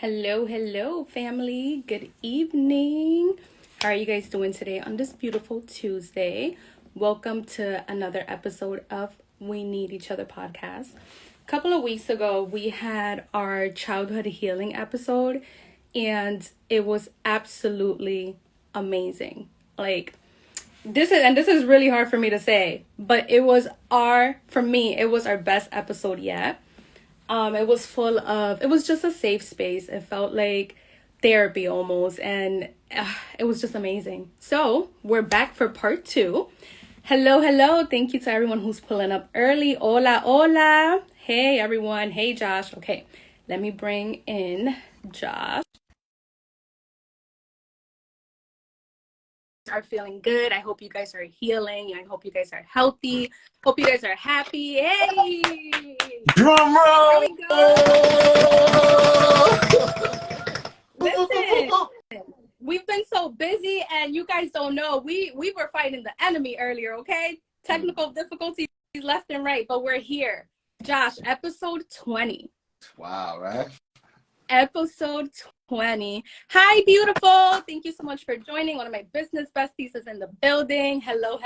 Hello, family. Good evening. How are you guys doing today on this beautiful Tuesday? Welcome to another episode of We Need Each Other podcast. A couple of weeks ago, we had our childhood healing episode, and it was absolutely amazing. This is really hard for me to say, but it was our best episode yet. It was just a safe space. It felt like therapy almost, and it was just amazing. So we're back for part 2. Hello. Thank you to everyone who's pulling up early. Hola. Hey, everyone. Hey, Josh. Okay, let me bring in Josh. Are feeling good. I hope you guys are healing. I hope you guys are healthy. Hope you guys are happy. Hey! Drum roll! There we go. Listen, we've been so busy, and you guys don't know. We were fighting the enemy earlier, okay? Technical difficulties left and right, but we're here. Josh, episode 20. Wow, right? Episode 20. Hi, beautiful. Thank you so much for joining. One of my business besties is in the building. Hello,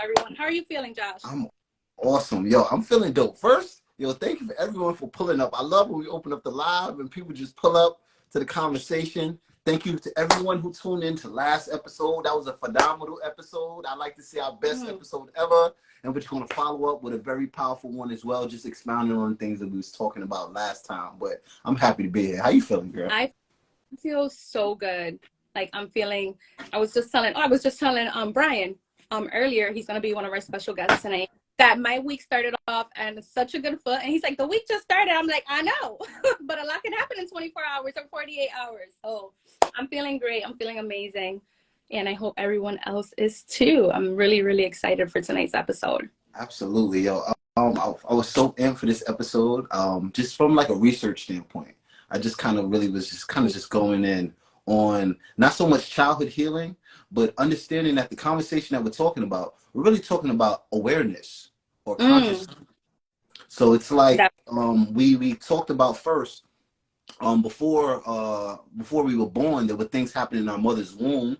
everyone. How are you feeling, Josh? I'm awesome. Yo, I'm feeling dope. First, thank you for everyone for pulling up. I love when we open up the live and people just pull up to the conversation. Thank you to everyone who tuned in to last episode. That was a phenomenal episode. I like to say our best episode ever. And we're just going to follow up with a very powerful one as well, just expounding on things that we was talking about last time. But I'm happy to be here. How you feeling, girl? I feel so good. I was just telling Brian earlier, he's going to be one of our special guests tonight, that my week started off and such a good foot. And he's like, the week just started. I'm like, I know, but a lot can happen in 24 hours or 48 hours. So I'm feeling great. I'm feeling amazing. And I hope everyone else is too. I'm really, really excited for tonight's episode. Absolutely, yo. I was so in for this episode, just from like a research standpoint. I just kind of really was just going in on not so much childhood healing, but understanding that the conversation that we're really talking about awareness or consciousness. So it's like we talked about first, before we were born, there were things happening in our mother's womb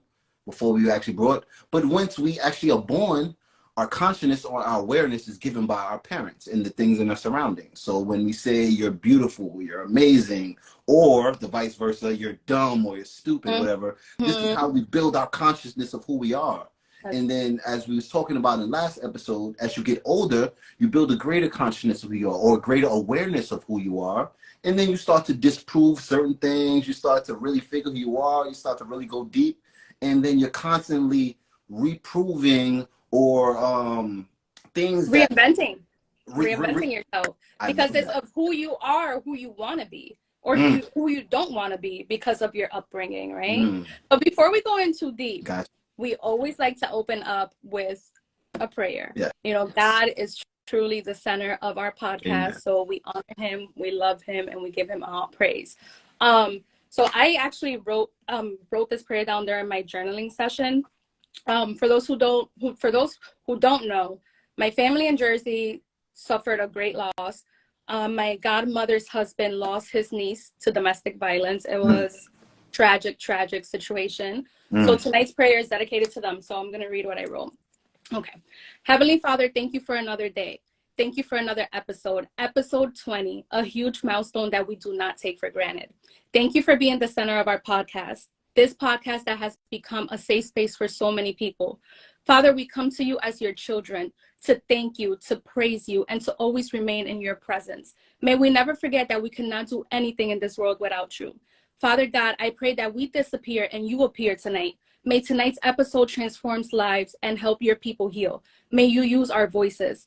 before we were actually brought. But once we actually are born, our consciousness or our awareness is given by our parents and the things in our surroundings. So when we say you're beautiful, you're amazing, or the vice versa, you're dumb or you're stupid, whatever, this is how we build our consciousness of who we are. And then, as we was talking about in the last episode, as you get older, you build a greater consciousness of who you are, or a greater awareness of who you are. And then you start to disprove certain things. You start to really figure who you are. You start to really go deep. And then you're constantly reproving or things reinventing yourself, because it's of who you are, who you want to be, or who you don't want to be because of your upbringing, right? But before we go in too deep, we always like to open up with a prayer. God is truly the center of our podcast. Amen. So we honor him, we love him, and we give him all praise. So I actually wrote this prayer down there in my journaling session. For those who don't know, my family in Jersey suffered a great loss. My godmother's husband lost his niece to domestic violence. It was tragic situation. So tonight's prayer is dedicated to them. So I'm going to read what I wrote. Okay. Heavenly Father, thank you for another day. Thank you for another episode 20, a huge milestone that we do not take for granted. Thank you for being the center of our podcast. This podcast that has become a safe space for so many people. Father, we come to you as your children to thank you, to praise you, and to always remain in your presence. May we never forget that we cannot do anything in this world without you. Father God, I pray that we disappear and you appear tonight. May tonight's episode transforms lives and help your people heal. May you use our voices.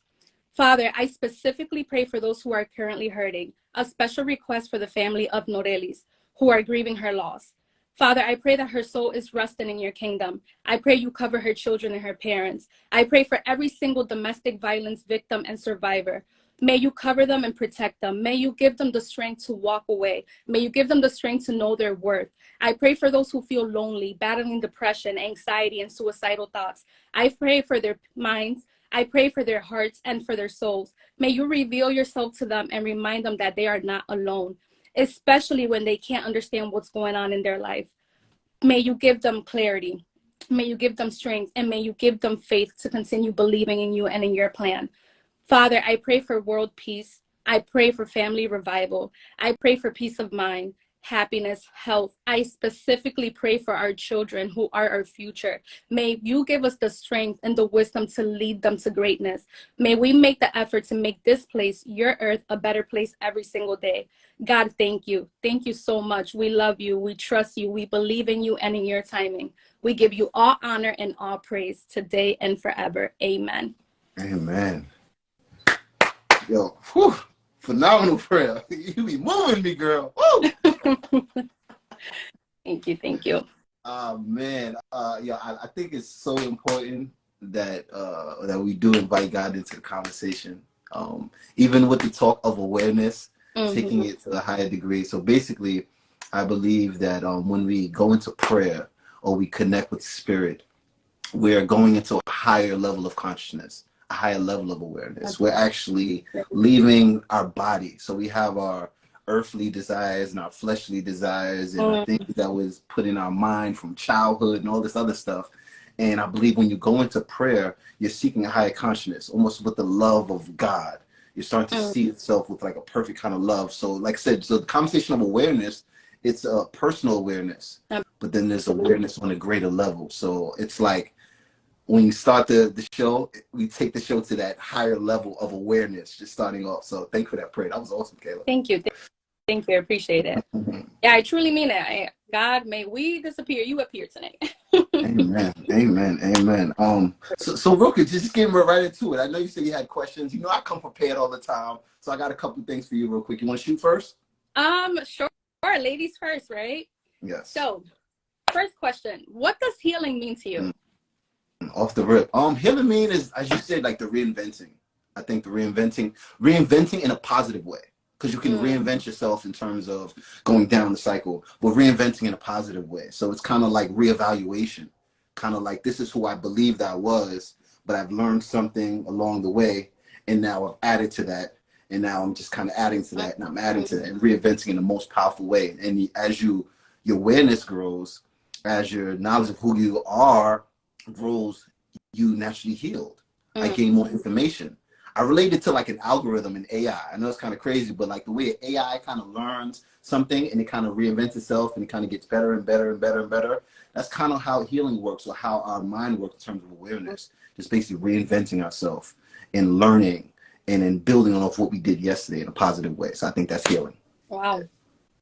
Father, I specifically pray for those who are currently hurting. A special request for the family of Norelis, who are grieving her loss. Father, I pray that her soul is resting in your kingdom. I pray you cover her children and her parents. I pray for every single domestic violence victim and survivor. May you cover them and protect them. May you give them the strength to walk away. May you give them the strength to know their worth. I pray for those who feel lonely, battling depression, anxiety, and suicidal thoughts. I pray for their minds. I pray for their hearts and for their souls. May you reveal yourself to them and remind them that they are not alone. especially when they can't understand what's going on in their life. May you give them clarity. May you give them strength, and may you give them faith to continue believing in you and in your plan. Father, I pray for world peace. I pray for family revival. I pray for peace of mind, happiness, health. I specifically pray for our children who are our future. May you give us the strength and the wisdom to lead them to greatness. May we make the effort to make this place, your earth, a better place every single day. God, thank you. Thank you so much. We love you. We trust you. We believe in you and in your timing. We give you all honor and all praise today and forever. Amen. Amen. Yo, whew, phenomenal prayer. You be moving me, girl. Woo! Thank you. Thank you. Man, yeah, I think it's so important that that we do invite God into the conversation. Even with the talk of awareness, taking it to a higher degree. So basically, I believe that when we go into prayer or we connect with spirit, we're going into a higher level of consciousness, a higher level of awareness. We're actually leaving our body. So we have our earthly desires and our fleshly desires and our things that was put in our mind from childhood and all this other stuff. And I believe when you go into prayer, you're seeking a higher consciousness, almost with the love of God. You're starting to see itself with like a perfect kind of love. So like I said, so the conversation of awareness, it's a personal awareness, but then there's awareness on a greater level. So it's like when you start the show, we take the show to that higher level of awareness, just starting off. So thank you for that prayer. That was awesome, Kayla. Thank you. Thank you. I appreciate it. Yeah, I truly mean it. God, may we disappear. You appear tonight. Amen. Amen. Amen. So real quick, just getting right into it. I know you said you had questions. You know, I come prepared all the time. So I got a couple things for you real quick. You want to shoot first? Sure. Ladies first, right? Yes. So, first question. What does healing mean to you? Off the rip. Healing mean is, as you said, like the reinventing. I think the reinventing in a positive way. Because you can reinvent yourself in terms of going down the cycle, but reinventing in a positive way. So it's kind of like reevaluation, kind of like this is who I believed I was, but I've learned something along the way, and now I've added to that, and now I'm just kind of adding to that, and I'm adding to that, and reinventing in the most powerful way. And as your awareness grows, as your knowledge of who you are grows, you naturally healed. I gain more information. I relate it to like an algorithm in AI. I know it's kind of crazy, but like the way AI kind of learns something and it kind of reinvents itself and it kind of gets better and better and better and better. That's kind of how healing works, or how our mind works in terms of awareness. Just basically reinventing ourselves and learning and then building off what we did yesterday in a positive way. So I think that's healing. Wow.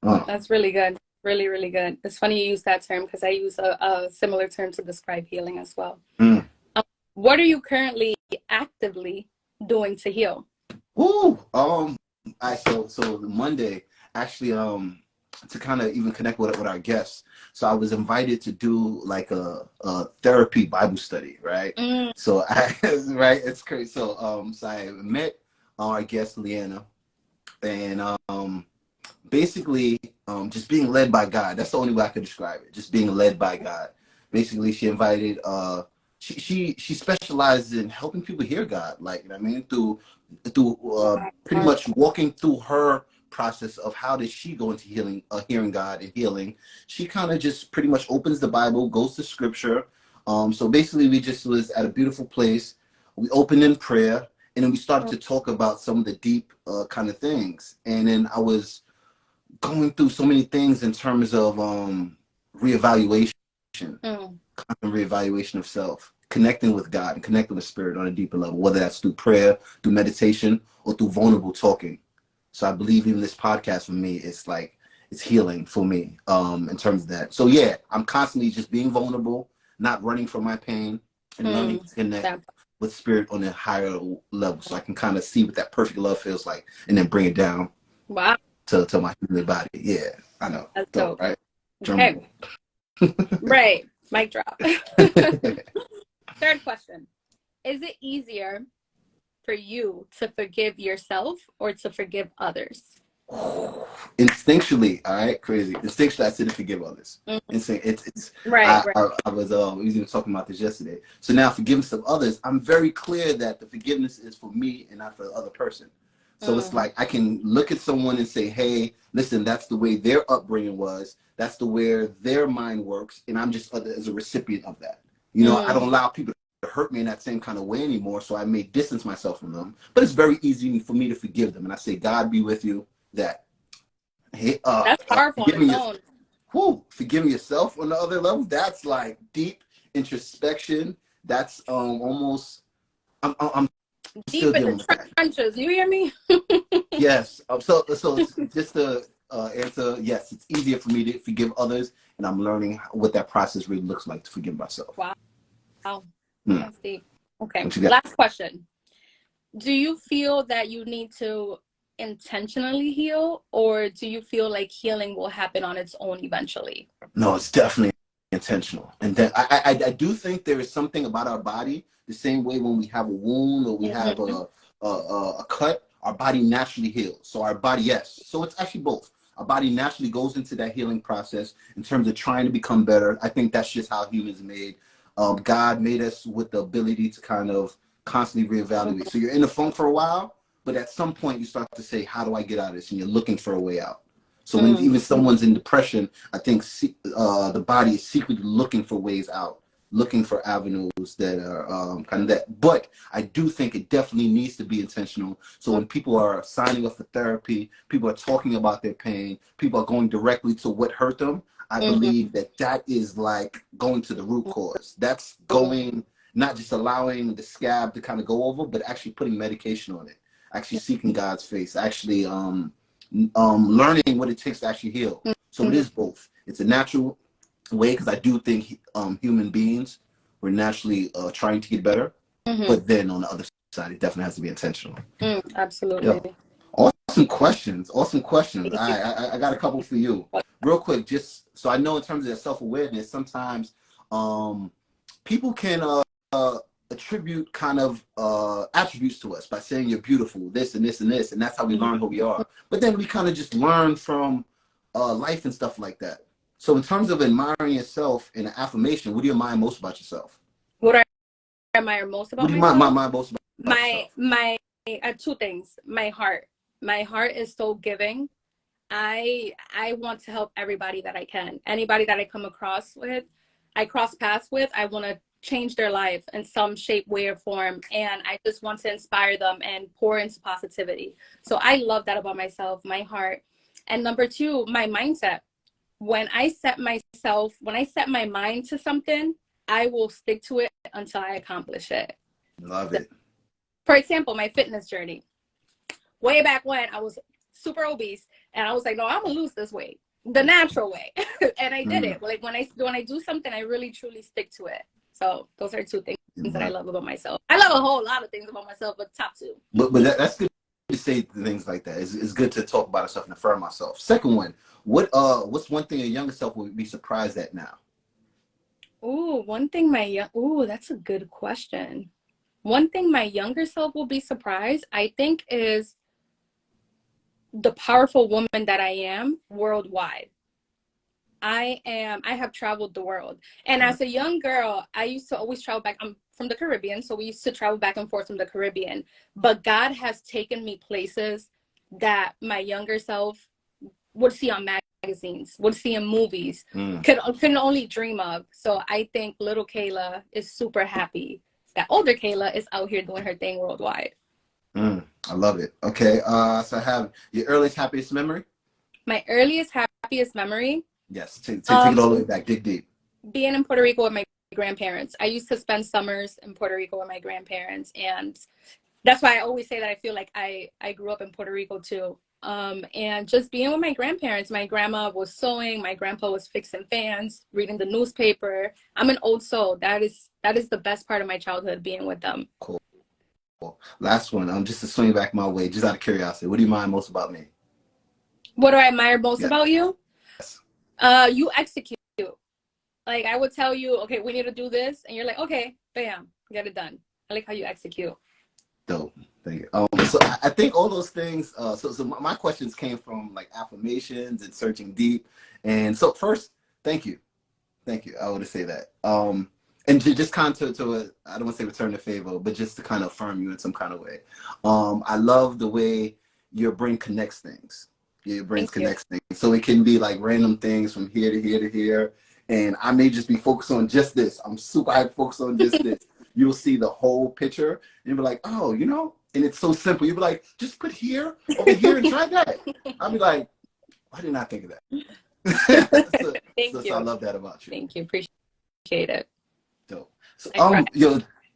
That's really good. Really, really good. It's funny you use that term because I use a similar term to describe healing as well. What are you currently actively doing to heal? So Monday, actually, to kind of even connect with our guests. So I was invited to do like a therapy Bible study, right? So right, it's crazy. So I met our guest Leanna, and basically just being led by God. That's the only way I could describe it. Just being led by God. Basically, she invited. She specializes in helping people hear God, like, you know what I mean, through pretty much walking through her process of how did she go into healing, hearing God and healing. She kind of just pretty much opens the Bible, goes to scripture. So basically we just was at a beautiful place. We opened in prayer, and then we started to talk about some of the deep kind of things. And then I was going through so many things in terms of reevaluation, constant reevaluation of self, connecting with God and connecting with spirit on a deeper level, whether that's through prayer, through meditation, or through vulnerable talking. So I believe even this podcast for me, it's like, it's healing for me in terms of that. So yeah, I'm constantly just being vulnerable, not running from my pain, and learning to connect with spirit on a higher level, so I can kind of see what that perfect love feels like and then bring it down to my human body. Yeah, I know. That's dope. Right? Okay. Right. Mic drop. Third question. Is it easier for you to forgive yourself or to forgive others? Instinctually, all right, crazy. Instinctually, I said to forgive others. It's right. I was we was even talking about this yesterday. So now, forgiveness of others, I'm very clear that the forgiveness is for me and not for the other person. So it's like I can look at someone and say, hey, listen, that's the way their upbringing was. That's the way their mind works. And I'm just as a recipient of that. You know, I don't allow people to hurt me in that same kind of way anymore. So I may distance myself from them. But it's very easy for me to forgive them. And I say, God be with you. Hey, that's powerful on its own. Forgiving yourself on the other level. That's like deep introspection. That's almost, I'm still Deep in dealing the with that. trenches. You hear me? Yes. So just to answer, yes, it's easier for me to forgive others, and I'm learning what that process really looks like to forgive myself. Wow. That's deep. Okay. What you got? Last question. Do you feel that you need to intentionally heal, or do you feel like healing will happen on its own eventually? No, it's definitely intentional. And then I do think there is something about our body, the same way when we have a wound or we have a cut, our body naturally heals. So our body, yes. So it's actually both. Our body naturally goes into that healing process in terms of trying to become better. I think that's just how humans are made. God made us with the ability to kind of constantly reevaluate. So you're in the funk for a while, but at some point you start to say, how do I get out of this? And you're looking for a way out. So when even someone's in depression, I think the body is secretly looking for ways out, looking for avenues that are kind of that. But I do think it definitely needs to be intentional. So when people are signing up for therapy, people are talking about their pain, people are going directly to what hurt them, I believe that is like going to the root cause. That's going, not just allowing the scab to kind of go over, but actually putting medication on it, actually seeking God's face, actually learning what it takes to actually heal. So it is both. It's a natural way, because I do think human beings were naturally trying to get better, but then on the other side, it definitely has to be intentional. Absolutely. Yeah. Awesome questions. I got a couple for you. Real quick, just so I know in terms of their self-awareness, sometimes people can attribute kind of attributes to us by saying you're beautiful, this and this and this, and that's how we learn who we are. But then we kind of just learn from life and stuff like that. So in terms of admiring yourself and affirmation, what do you admire most about yourself? What I admire most about myself? Admire most about yourself? My two things. My heart. My heart is so giving. I want to help everybody that I can. Anybody that I come across with, I cross paths with, I want to change their life in some shape, way, or form. And I just want to inspire them and pour into positivity. So I love that about myself, my heart. And number two, my mindset. When I set my mind to something, I will stick to it until I accomplish it. Love it. For example, my fitness journey. Way back when I was super obese, and I was like, no, I'm gonna lose this weight the natural way. And I did it. Like when I do something, I really truly stick to it. So those are two things that I love about myself. I love a whole lot of things about myself, but top two. But that's good to say things like that. It's good to talk about ourselves and affirm ourselves. Second one, what's one thing your younger self would be surprised at now? That's a good question. One thing my younger self will be surprised, I think, is the powerful woman that I am worldwide. I have traveled the world. And as a young girl, I used to always travel back. I'm from the Caribbean, so we used to travel back and forth from the Caribbean. But God has taken me places that my younger self would see on magazines, would see in movies, couldn't only dream of. So I think little Kayla is super happy that older Kayla is out here doing her thing worldwide. I love it. Okay, so I have your earliest, happiest memory? My earliest, happiest memory? Yes, take it all the way back, dig deep. Being in Puerto Rico with my grandparents. I used to spend summers in Puerto Rico with my grandparents, and that's why I always say that I feel like I grew up in Puerto Rico too. And just being with my grandparents, my grandma was sewing, my grandpa was fixing fans, reading the newspaper. I'm an old soul. That is the best part of my childhood, being with them. Cool. Last one, just to swing back my way, just out of curiosity, what do you mind most about me? What do I admire most about you? Yes. You execute. Like I would tell you, okay, we need to do this, and you're like, okay, bam, get it done. I like how you execute. Dope. Thank you. So I think all those things. So my questions came from like affirmations and searching deep. And so first, thank you. I want to say that. And just kind of I don't want to say return the favor, but just to kind of affirm you in some kind of way. I love the way your brain connects things. Your brain connects things. So it can be like random things from here to here to here. And I may just be focused on just this. I'm super hyper focused on just this. You'll see the whole picture and you'll be like, oh, you know, and it's so simple. You'll be like, just put here, over here, and try that. I'll be like, why didn't I think of that? Thank you. So I love that about you. Thank you. Appreciate it. So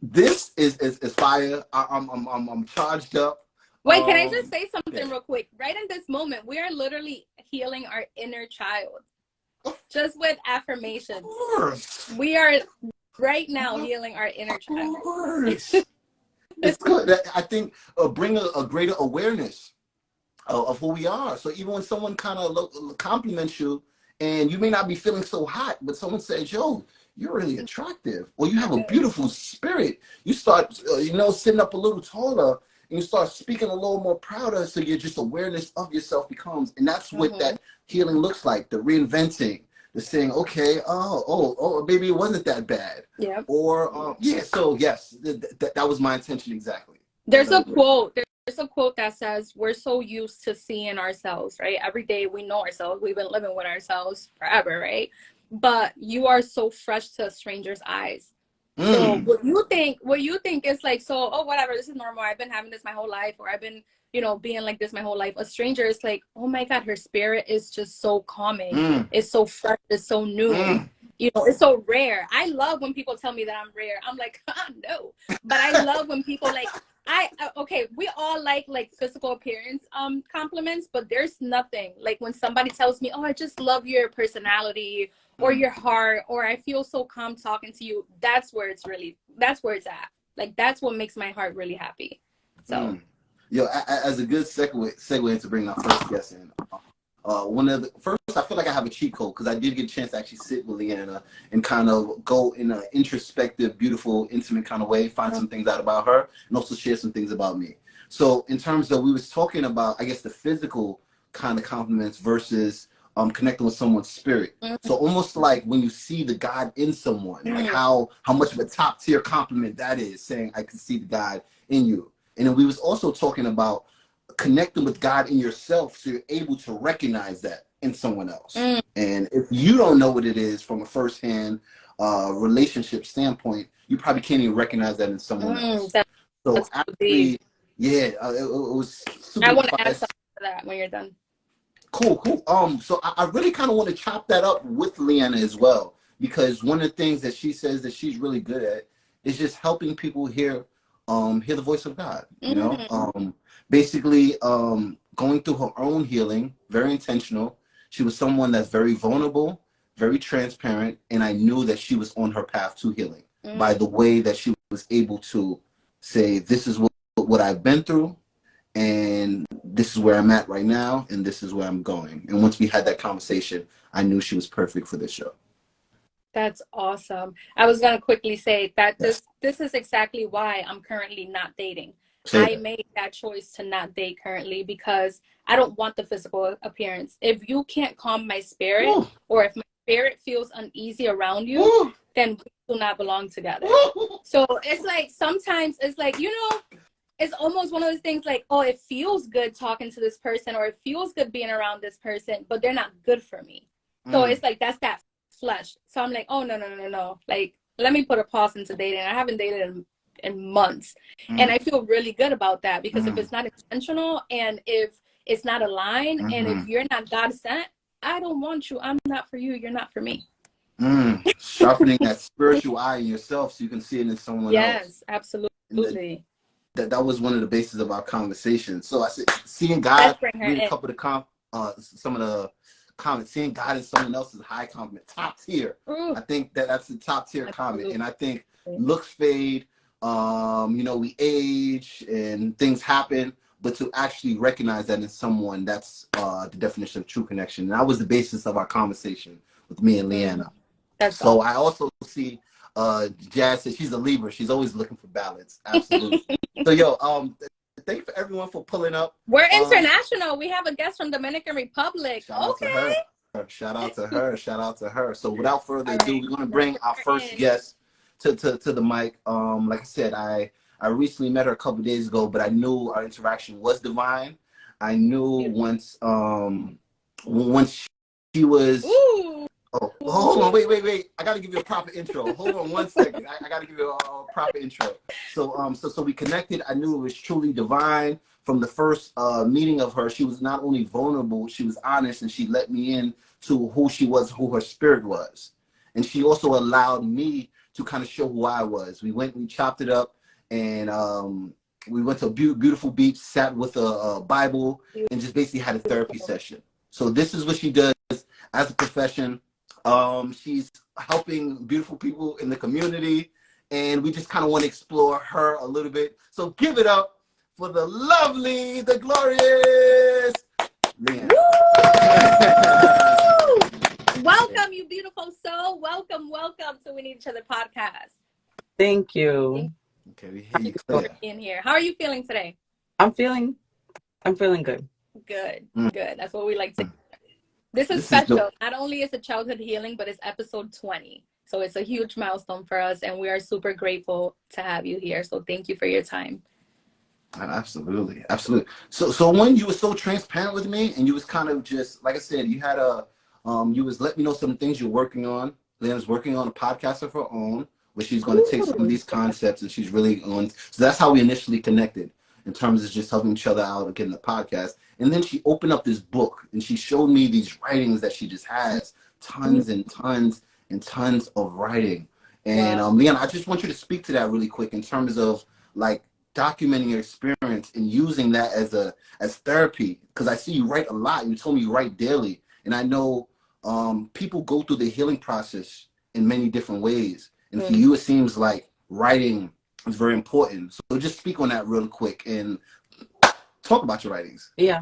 this is fire. I'm charged up. Wait, can I just say something real quick? Right in this moment, we are literally healing our inner child. Just with affirmations. We are right now healing our inner child. It's good. I think bring a greater awareness of who we are. So even when someone kind of compliments you and you may not be feeling so hot, but someone says, yo, you're really attractive, or you have a beautiful spirit, you start, sitting up a little taller and you start speaking a little more prouder. So your just awareness of yourself becomes, and that's what that healing looks like, the reinventing, the saying, okay, oh, maybe it wasn't that bad. Yeah. Or, so yes, that was my intention exactly. There's a quote that says, we're so used to seeing ourselves, right? Every day we know ourselves. We've been living with ourselves forever, right? But you are so fresh to a stranger's eyes. So what you think is like, so, oh, whatever, this is normal. I've been having this my whole life, or I've been, being like this my whole life. A stranger is like, oh my God, her spirit is just so calming. It's so fresh. It's so new. It's so rare. I love when people tell me that I'm rare. I'm like, no. But I love when people like, we all like physical appearance compliments, but there's nothing like when somebody tells me, oh, I just love your personality or your heart, or I feel so calm talking to you. That's where it's at. Like, that's what makes my heart really happy. So as a good segue into bringing our first guest in, I feel like I have a cheat code because I did get a chance to actually sit with Leanna and kind of go in an introspective, beautiful, intimate kind of way, find some things out about her, and also share some things about me. So in terms of, we was talking about, I guess, the physical kind of compliments versus connecting with someone's spirit. So almost like when you see the God in someone, like how much of a top tier compliment that is, saying I can see the God in you. And then we was also talking about connecting with God in yourself, so you're able to recognize that in someone else. And if you don't know what it is from a firsthand relationship standpoint, you probably can't even recognize that in someone else. So actually, it was super. I want to add something to that when you're done. Cool. So I really kind of want to chop that up with Leanna as well, because one of the things that she says that she's really good at is just helping people hear the voice of God. Basically going through her own healing, very intentional. She was someone that's very vulnerable, very transparent, and I knew that she was on her path to healing by the way that she was able to say, this is what I've been through, and this is where I'm at right now, and this is where I'm going. And once we had that conversation, I knew she was perfect for this show. That's awesome. I was going to quickly say that this is exactly why I'm currently not dating. I made that choice to not date currently because I don't want the physical appearance. If you can't calm my spirit, or if my spirit feels uneasy around you, then we do not belong together. So it's like, sometimes it's like, it's almost one of those things like, oh, it feels good talking to this person, or it feels good being around this person, but they're not good for me. So it's like, that's that flesh. So I'm like, oh, no. Like, let me put a pause into dating. I haven't dated in months. And I feel really good about that, because if it's not intentional, and if it's not aligned, and if you're not God sent, I don't want you. I'm not for you. You're not for me. Sharpening that spiritual eye in yourself so you can see it in someone else. Yes, absolutely. That was one of the bases of our conversation. So I said, seeing God, read a couple of some of the comments, seeing God in someone else is a high compliment, top tier. I think that's the top tier comment. And I think looks fade, we age and things happen, but to actually recognize that in someone, that's the definition of true connection. And that was the basis of our conversation with me and Leanna. So I also see Jazz says she's a Libra. She's always looking for balance. Absolutely. So thank you for everyone for pulling up. We're international. We have a guest from Dominican Republic. Shout out to her. So without further ado, we're going to bring our first guest to the mic. Like I said, I recently met her a couple days ago, but I knew our interaction was divine. I knew once she was. Ooh. Oh, hold on, wait. I gotta give you a proper intro. Hold on 1 second. I gotta give you a proper intro. So we connected. I knew it was truly divine from the first meeting of her. She was not only vulnerable, she was honest, and she let me in to who she was, who her spirit was, and she also allowed me to kind of show who I was. We chopped it up, and we went to a beautiful beach, sat with a Bible, and just basically had a therapy session. So this is what she does as a profession. She's helping beautiful people in the community, and we just kind of want to explore her a little bit. So give it up for the lovely, the glorious Leanne. Welcome, you beautiful soul. Welcome to We Need Each Other podcast. Thank you. Okay, we hear you clear. In here. How are you feeling today? I'm feeling good. Good. That's what we like to. This is special. Not only is it childhood healing, but it's episode 20. So it's a huge milestone for us, and we are super grateful to have you here. So thank you for your time. Absolutely. So when you were so transparent with me, and you was kind of just, like I said, you had you was letting me know some things you're working on. Leanne's working on a podcast of her own, where she's going to take some of these concepts, and she's really on. So that's how we initially connected, in terms of just helping each other out and getting the podcast. And then she opened up this book, and she showed me these writings that she just has, tons and tons and tons of writing. And Leanne, I just want you to speak to that really quick in terms of like documenting your experience and using that as therapy, because I see you write a lot. You told me you write daily, and I know people go through the healing process in many different ways. And for you, it seems like writing is very important. So just speak on that real quick and talk about your writings. Yeah.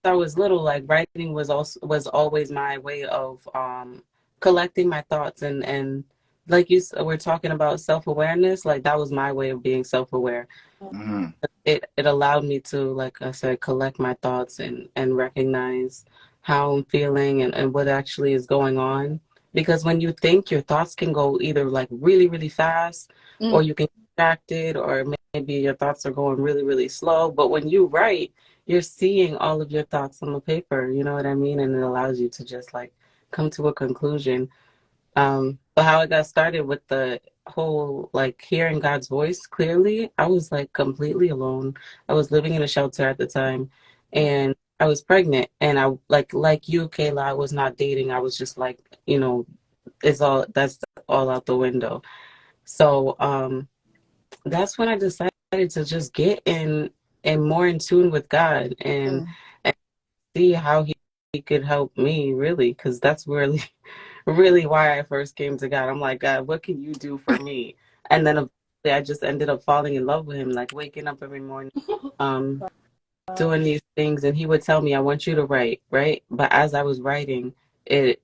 I was little, like writing was always my way of collecting my thoughts, and like we're talking about self-awareness, like that was my way of being self-aware. Mm-hmm. It allowed me to, like I said, collect my thoughts and recognize how I'm feeling and what actually is going on. Because when you think, your thoughts can go either like really, really fast, or you can get distracted, or maybe your thoughts are going really, really slow. But when you write, you're seeing all of your thoughts on the paper, you know what I mean? And it allows you to just like come to a conclusion. But how I got started with the whole like hearing God's voice clearly, I was like completely alone. I was living in a shelter at the time, and I was pregnant, and I like you, Kayla, I was not dating. I was just like, that's all out the window. So that's when I decided to just get in and more in tune with God, and see how he could help me, really, because that's really really why I first came to God. I'm like, God, what can you do for me? And then eventually I just ended up falling in love with him, like waking up every morning, doing these things. And he would tell me, I want you to write, right? But as I was writing, it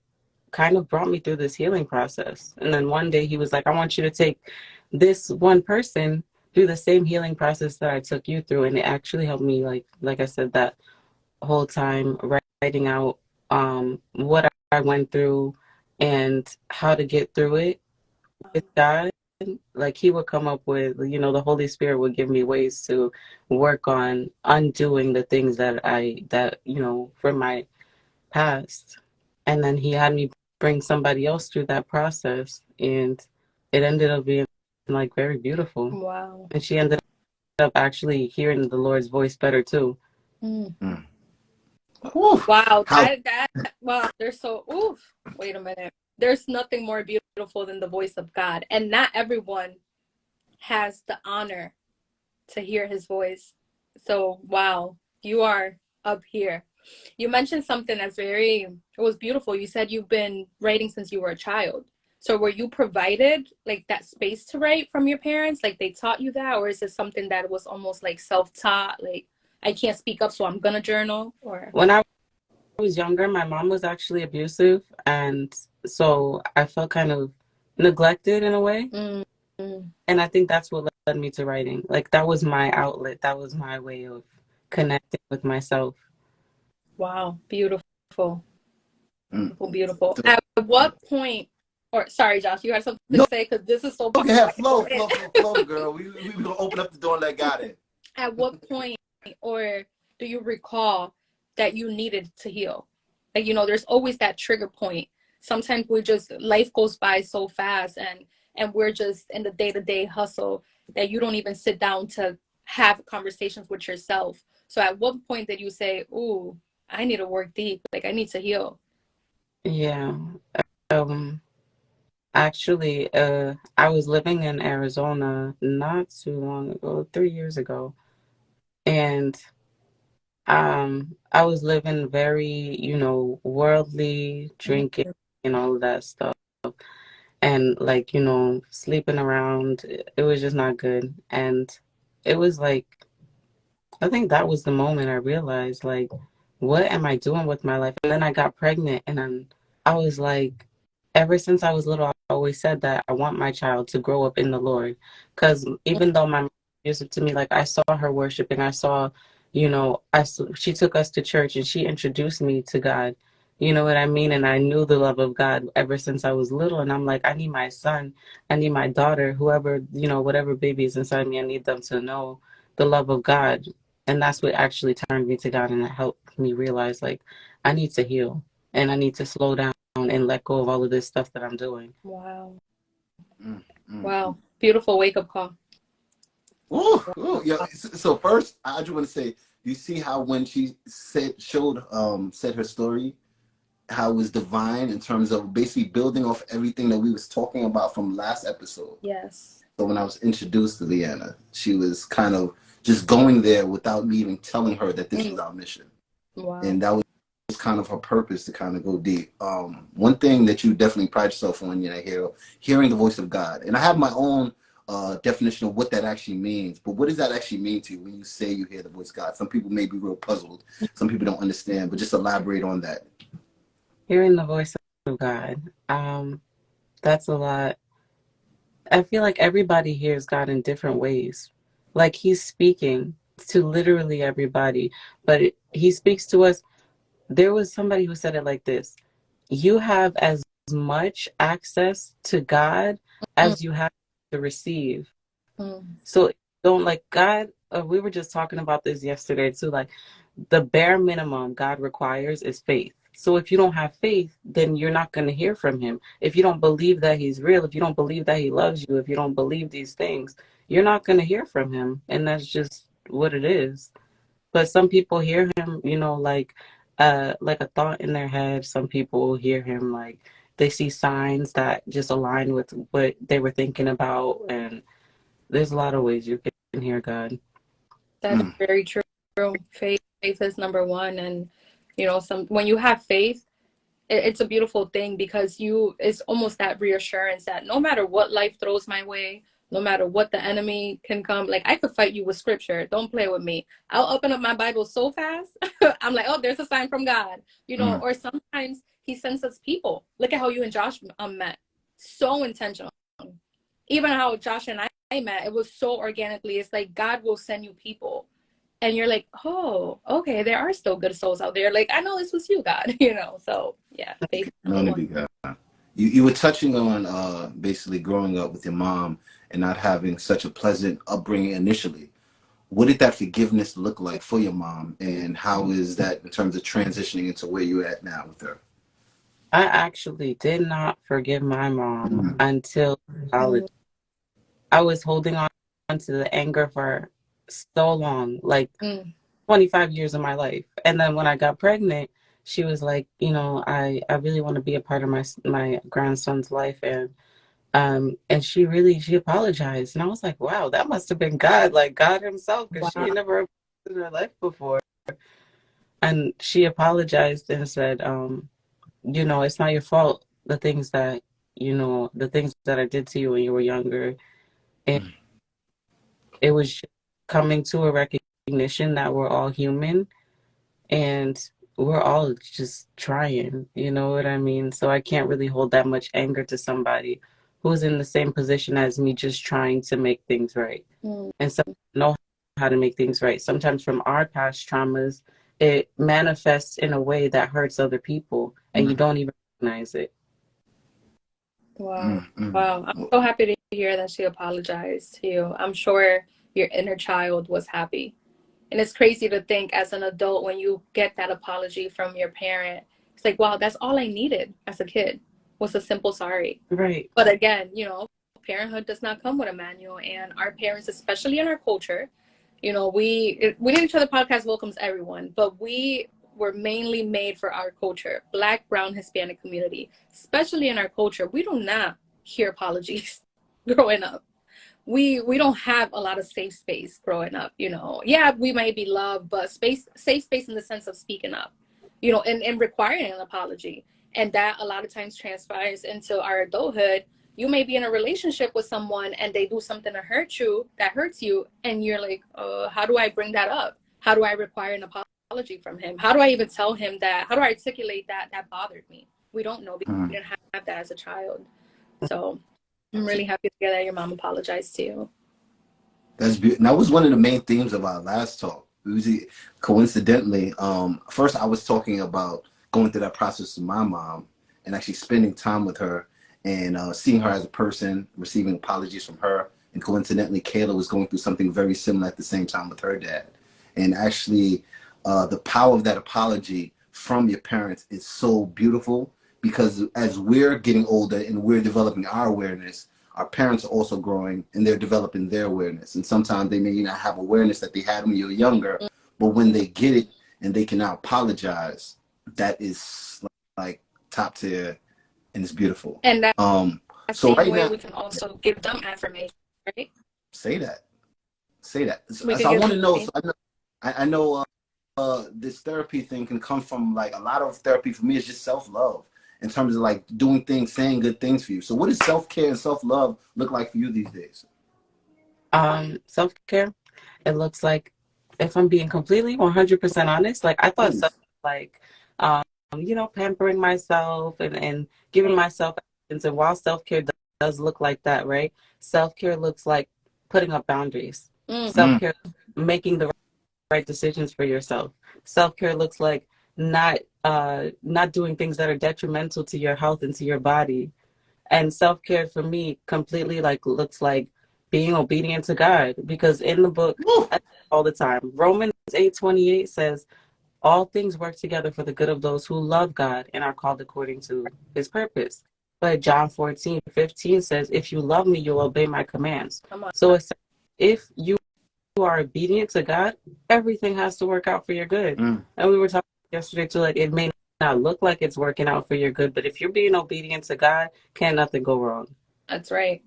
kind of brought me through this healing process. And then one day he was like, I want you to take this one person through the same healing process that I took you through. And it actually helped me, like I said, that whole time, writing out what I went through and how to get through it with God. Like he would come up with, the Holy Spirit would give me ways to work on undoing the things that from my past. And then he had me bring somebody else through that process, and it ended up being like very beautiful. Wow. And she ended up actually hearing the Lord's voice better too. Wow, wow, there's wait a minute. There's nothing more beautiful than the voice of God, and not everyone has the honor to hear his voice. So wow, you are up here. You mentioned something it was beautiful. You said you've been writing since you were a child. So were you provided like that space to write from your parents? Like they taught you that, or is it something that was almost like self-taught, like I can't speak up, so I'm gonna journal? Or when I was younger, my mom was actually abusive, and so I felt kind of neglected in a way. And I think that's what led me to writing. Like that was my outlet. That was my way of connecting with myself. Wow, beautiful. Beautiful. At what point, or sorry, Josh, you had something to say, because this is so powerful. Okay, flow, girl. We gonna open up the door and let God in. At what point, or do you recall that you needed to heal? Like, you know, there's always that trigger point. Sometimes life goes by so fast, and we're just in the day-to-day hustle that you don't even sit down to have conversations with yourself. So at what point did you say, ooh, I need to work deep, like I need to heal? Yeah. Um, Actually, I was living in Arizona not too long ago, 3 years ago, and I was living very, worldly, drinking and all of that stuff, and like, sleeping around. It was just not good, and it was like, I think that was the moment I realized, like, what am I doing with my life? And then I got pregnant, and then I was like, ever since I was little, I always said that I want my child to grow up in the Lord. Because even though my mom used it to me, like, I saw her worshiping, I saw, she took us to church and she introduced me to God. You know what I mean? And I knew the love of God ever since I was little. And I'm like, I need my son, I need my daughter, whoever, whatever baby is inside me, I need them to know the love of God. And that's what actually turned me to God, and it helped me realize, like, I need to heal and I need to slow down and let go of all of this stuff that I'm doing. Wow. Mm, mm, Wow. Beautiful wake-up call. Ooh, ooh, yeah. So first, I just want to say, you see how when she said her story, how it was divine in terms of basically building off everything that we was talking about from last episode. Yes. So when I was introduced to Leanna, she was kind of just going there without me even telling her that this was our mission. Wow. And that was kind of her purpose, to kind of go deep. One thing that you definitely pride yourself on, hearing the voice of God. And I have my own definition of what that actually means. But what does that actually mean to you when you say you hear the voice of God? Some people may be real puzzled. Some people don't understand, but just elaborate on that. Hearing the voice of God, that's a lot. I feel like everybody hears God in different ways. Like, he's speaking to literally everybody, but he speaks to us. There was somebody who said it like this: you have as much access to God as you have to receive. So don't, like, God, we were just talking about this yesterday too. Like, the bare minimum God requires is faith. So if you don't have faith, then you're not going to hear from him. If you don't believe that he's real, if you don't believe that he loves you, if you don't believe these things, you're not going to hear from him. And that's just what it is. But some people hear him, like a thought in their head. Some people hear him like they see signs that just align with what they were thinking about. And there's a lot of ways you can hear God. That is very true. Faith is number one. And, when you have faith, it's a beautiful thing, because it's almost that reassurance that no matter what life throws my way, no matter what the enemy can come, like, I could fight you with scripture. Don't play with me. I'll open up my Bible so fast. I'm like, oh, there's a sign from God, or sometimes he sends us people. Look at how you and Josh met. So intentional. Even how Josh and I met, it was so organically. It's like God will send you people. And you're like, oh, okay, there are still good souls out there. Like, I know this was you, God, So, yeah, faith. Only be God. You were touching on basically growing up with your mom and not having such a pleasant upbringing initially. What did that forgiveness look like for your mom, and how is that in terms of transitioning into where you're at now with her? I actually did not forgive my mom until college. I was holding on to the anger for so long, like 25 years of my life. And then when I got pregnant, she was like, I really want to be a part of my grandson's life. And she apologized. And I was like, wow, that must have been God, like God himself, because she Wow. had never in her life before. And she apologized and said, it's not your fault. The things that I did to you when you were younger. And it was just coming to a recognition that we're all human and we're all just trying, you know what I mean? So I can't really hold that much anger to somebody who's in the same position as me, just trying to make things right. And some know how to make things right. Sometimes from our past traumas, it manifests in a way that hurts other people and you don't even recognize it. Wow. Wow. I'm so happy to hear that she apologized to you. I'm sure your inner child was happy. And it's crazy to think as an adult, when you get that apology from your parent, it's like, wow, that's all I needed as a kid, was a simple sorry. Right. But again, you know, parenthood does not come with a manual, and our parents, especially in our culture, you know, we Within Each Other podcast welcomes everyone, but we were mainly made for our culture, Black, brown, Hispanic community. Especially in our culture, we do not hear apologies growing up. We don't have a lot of safe space growing up, you know. Yeah, we might be loved, but safe space in the sense of speaking up, you know, and requiring an apology. And that a lot of times transpires into our adulthood. You may be in a relationship with someone and they do something to hurt you, that hurts you, and you're like, how do I bring that up? How do I require an apology from him? How do I even tell him that? How do I articulate that bothered me? We don't know because we didn't have that as a child. So I'm really happy to hear that your mom apologized to you. That's beautiful. That was one of the main themes of our last talk. It was coincidentally, first I was talking about going through that process with my mom and actually spending time with her and seeing her as a person, receiving apologies from her. And coincidentally, Kayla was going through something very similar at the same time with her dad. And actually, the power of that apology from your parents is so beautiful, because as we're getting older and we're developing our awareness, our parents are also growing and they're developing their awareness. And sometimes they may not have awareness that they had when you were younger, but when they get it and they can now apologize, that is like top tier and it's beautiful. And that so right way now we can also give them affirmation, right? Say that. So I want to know. So I know this therapy thing can come from, like, a lot of therapy for me is just self-love in terms of like doing things, saying good things for you. So what does self-care and self-love look like for you these days? Self-care, it looks like, if I'm being completely 100% honest, like I thought self, like, you know, pampering myself and giving myself, and while self-care does look like that, right? Self-care looks like putting up boundaries. Self-care, making the right decisions for yourself. Self-care looks like not doing things that are detrimental to your health and to your body. And self-care for me completely like looks like being obedient to God, because in the book, all the time, Romans 8:28 says all things work together for the good of those who love God and are called according to his purpose. But John 14:15 says, if you love me, you'll obey my commands. So it's, if you are obedient to God, everything has to work out for your good. And we were talking yesterday too, like, it may not look like it's working out for your good, but if you're being obedient to God, can't nothing go wrong. That's right.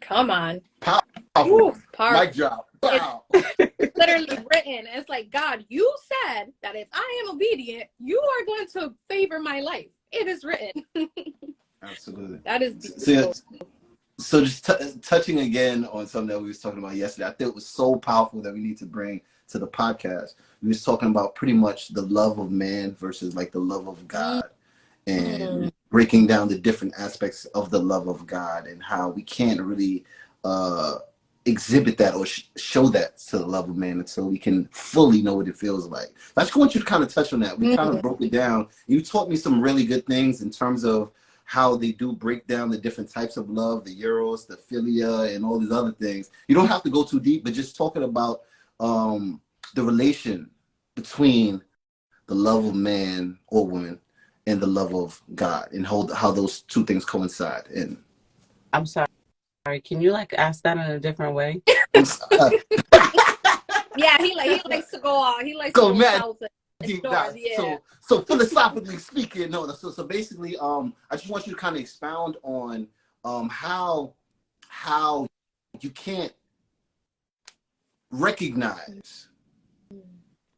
Come on. Powerful. Mic drop. Wow. It's literally written. It's like, God, you said that if I am obedient, you are going to favor my life. It is written. Absolutely. That is beautiful. So just touching again on something that we was talking about yesterday, I think it was so powerful that we need to bring to the podcast. We was talking about pretty much the love of man versus like the love of God, and breaking down the different aspects of the love of God and how we can't really exhibit that or show that to the love of man until we can fully know what it feels like. I just want you to kind of touch on that. We kind of broke it down. You taught me some really good things in terms of how they do break down the different types of love, the eros, the philia, and all these other things. You don't have to go too deep, but just talking about the relation between the love of man or woman and the love of God, and how those two things coincide. And I'm sorry, can you like ask that in a different way? Yeah, he likes to go on. He likes to go south. Deep dive. Yeah. So philosophically speaking, no. So basically, I just want you to kind of expound on how you can't recognize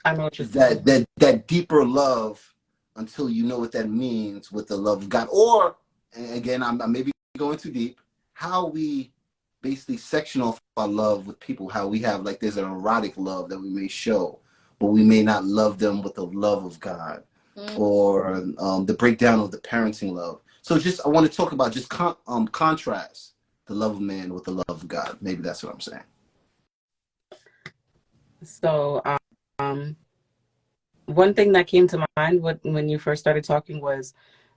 that deeper love until you know what that means with the love of God. Or, again, I'm maybe going too deep, how we basically section off our love with people, how we have, like, there's an erotic love that we may show, but we may not love them with the love of God, or the breakdown of the parenting love. So I want to talk about just contrast the love of man with the love of God. Maybe that's what I'm saying. So one thing that came to mind when you first started talking was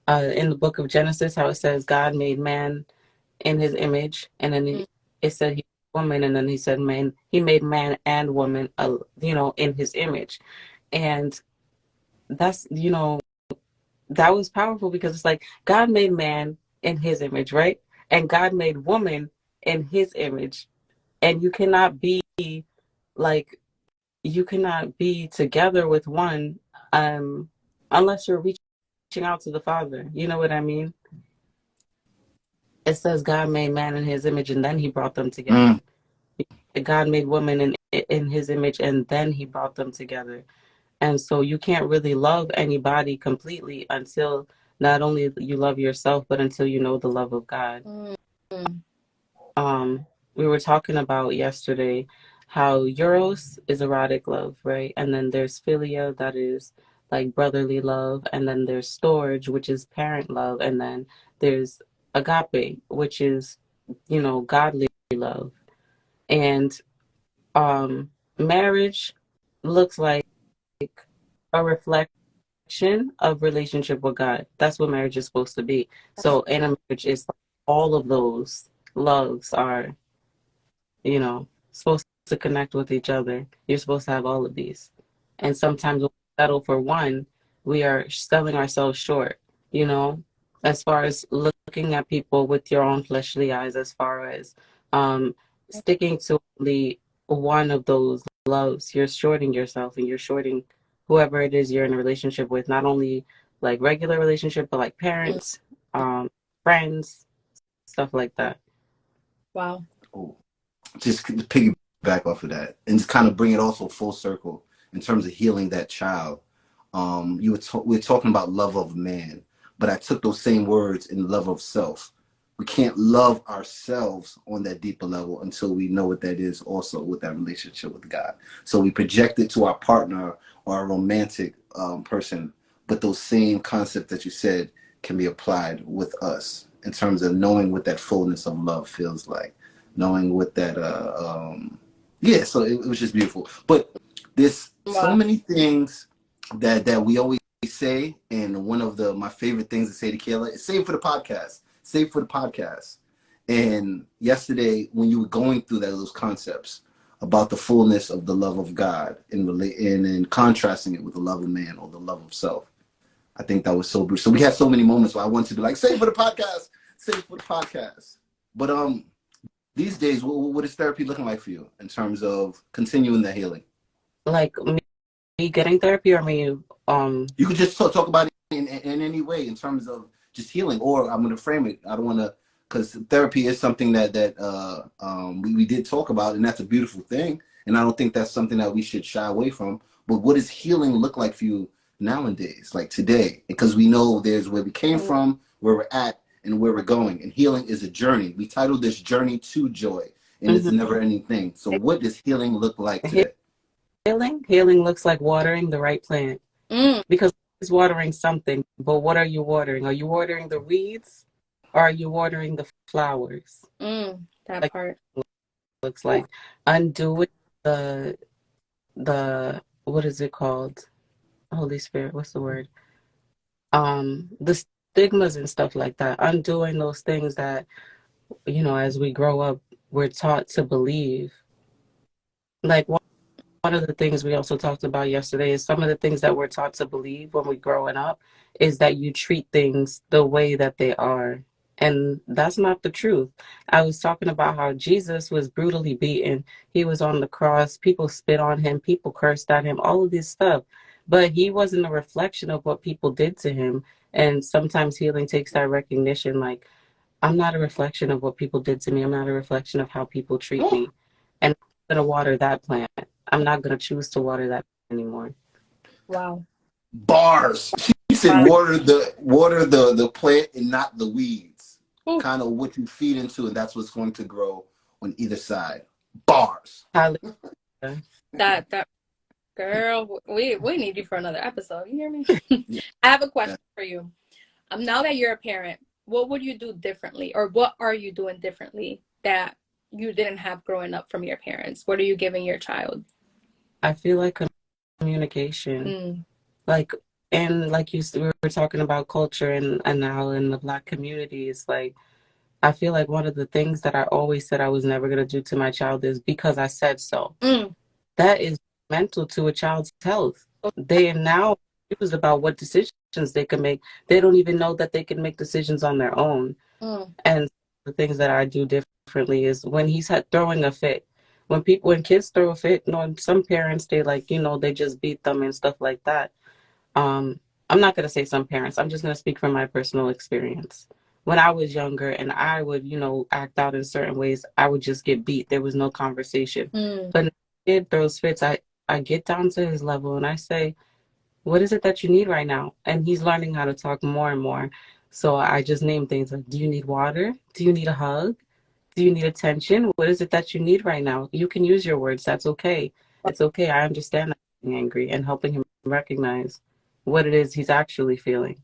in the book of Genesis, how it says God made man in his image, and then it said he woman, and then he said man, he made man and woman, in his image. And that's, that was powerful, because it's like God made man in his image, right? And God made woman in his image. And like, you cannot be together with one, unless you're reaching out to the Father. You know what I mean? It says God made man in his image and then he brought them together. God made woman in his image and then he brought them together. And so you can't really love anybody completely until not only you love yourself, but until you know the love of God. We were talking about yesterday how Eros is erotic love, right? And then there's philia, that is like brotherly love. And then there's storge, which is parent love. And then there's agape, which is, godly love. And marriage looks like a reflection of relationship with God. That's what marriage is supposed to be. So in a marriage, it's all of those loves are, supposed to connect with each other. You're supposed to have all of these. And sometimes when we settle for one, we are selling ourselves short, as far as looking at people with your own fleshly eyes, as far as sticking to only one of those loves. You're shorting yourself, and you're shorting whoever it is you're in a relationship with, not only like regular relationship, but like parents, friends, stuff like that. Wow. Just to piggyback off of that and just kind of bring it also full circle in terms of healing that child. We were talking about love of man, but I took those same words in love of self. We can't love ourselves on that deeper level until we know what that is also with that relationship with God. So we project it to our partner or our romantic person, but those same concepts that you said can be applied with us in terms of knowing what that fullness of love feels like, knowing what that, so it was just beautiful. But there's so many things that we always say, and one of my favorite things to say to Kayla is save for the podcast. Save for the podcast. And yesterday, when you were going through those concepts about the fullness of the love of God and contrasting it with the love of man or the love of self, I think that was so brutal. So we had so many moments where I wanted to be like, save for the podcast, save for the podcast. But these days, what is therapy looking like for you in terms of continuing the healing? Like me getting therapy, or me? You could just talk about it in any way in terms of just healing, or I'm going to frame it. I don't want to, because therapy is something that we did talk about, and that's a beautiful thing. And I don't think that's something that we should shy away from. But what does healing look like for you nowadays, like today? Because we know there's where we came from, where we're at, and where we're going. And healing is a journey. We titled this Journey to Joy, and it's a never-ending thing. So what does healing look like today? Healing looks like watering the right plant. Because it's watering something, but what are you watering? Are you watering the weeds, or are you watering the flowers? That part looks like undoing the what is it called? Holy Spirit, what's the word? The stigmas and stuff like that. Undoing those things that, as we grow up, we're taught to believe. Like one of the things we also talked about yesterday is some of the things that we're taught to believe when we're growing up is that you treat things the way that they are. And that's not the truth. I was talking about how Jesus was brutally beaten. He was on the cross. People spit on him. People cursed at him, all of this stuff. But he wasn't a reflection of what people did to him. And sometimes healing takes that recognition. Like, I'm not a reflection of what people did to me. I'm not a reflection of how people treat me. And I'm going to water that plant. I'm not going to choose to water that anymore. Wow. Bars. She said water the plant and not the weeds. Kind of what you feed into, and that's what's going to grow on either side. Bars. That girl, we need you for another episode. You hear me? I have a question for you. Now that you're a parent, what would you do differently, or what are you doing differently that you didn't have growing up from your parents? What are you giving your child? I feel like communication, like we were talking about culture and now in the Black community, it's like I feel like one of the things that I always said I was never going to do to my child is because I said so. That is mental to a child's health. They are now confused about what decisions they can make. They don't even know that they can make decisions on their own. And the things that I do differently is when he's throwing a fit. When kids throw a fit, some parents, they they just beat them and stuff like that. I'm not going to say some parents. I'm just going to speak from my personal experience. When I was younger and I would, act out in certain ways, I would just get beat. There was no conversation. But when a kid throws fits, I get down to his level and I say, what is it that you need right now? And he's learning how to talk more and more. So I just name things like, do you need water? Do you need a hug? Do you need attention? What is it that you need right now? You can use your words. That's okay. It's okay. I understand that being angry and helping him recognize what it is he's actually feeling.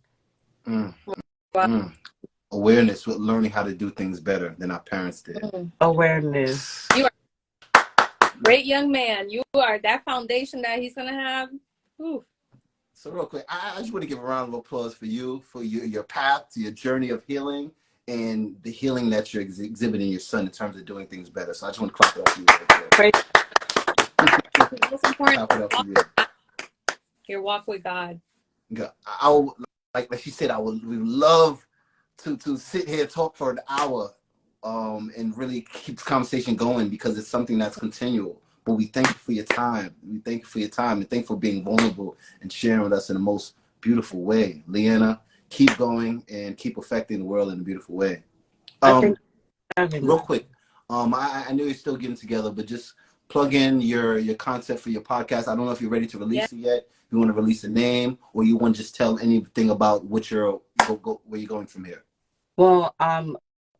Awareness with learning how to do things better than our parents did. Awareness. You are a great young man. You are that foundation that he's going to have. Ooh. So real quick, I just want to give a round of applause for you, for your path, to your journey of healing, and the healing that you're exhibiting your son in terms of doing things better. So I just want to clap it up for you. Most important, clap it up for you. Your walk with God. Like she said, we love to sit here and talk for an hour and really keep the conversation going, because it's something that's continual. But we thank you for your time. We thank you for your time, and thank you for being vulnerable and sharing with us in the most beautiful way. Leanna, keep going and keep affecting the world in a beautiful way. Real quick, I know you're still getting together, but just plug in your concept for your podcast. I don't know if you're ready to release it yet. If you want to release a name, or you want to just tell anything about what where you're going from here. Well, I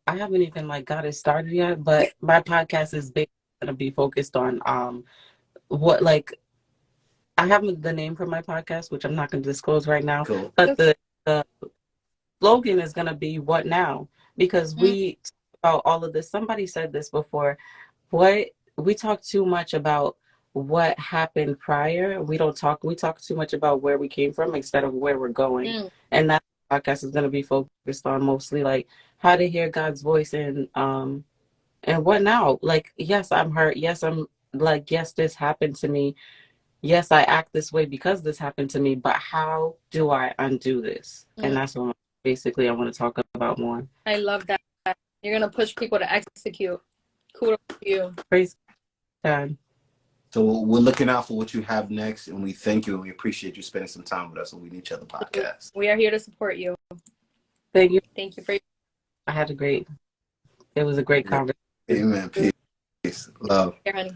haven't even got it started yet, but my podcast is basically going to be focused on what I have the name for my podcast, which I'm not going to disclose right now. Cool. But the slogan is going to be "What Now?" Because we talk about all of this. Somebody said this before. We talk too much about what happened prior. We talk too much about where we came from instead of where we're going. And that podcast is going to be focused on mostly how to hear God's voice and what now? Yes, I'm hurt. Yes, I'm yes, this happened to me. Yes, I act this way because this happened to me, but how do I undo this? And that's what basically I want to talk about more. I love that. You're going to push people to execute. Kudos to you. Praise God. So we're looking out for what you have next, and we thank you, and we appreciate you spending some time with us on We Need Each Other podcast. We are here to support you. Thank you. Thank you for. It was a great conversation. Amen. Peace. Love. Here, honey.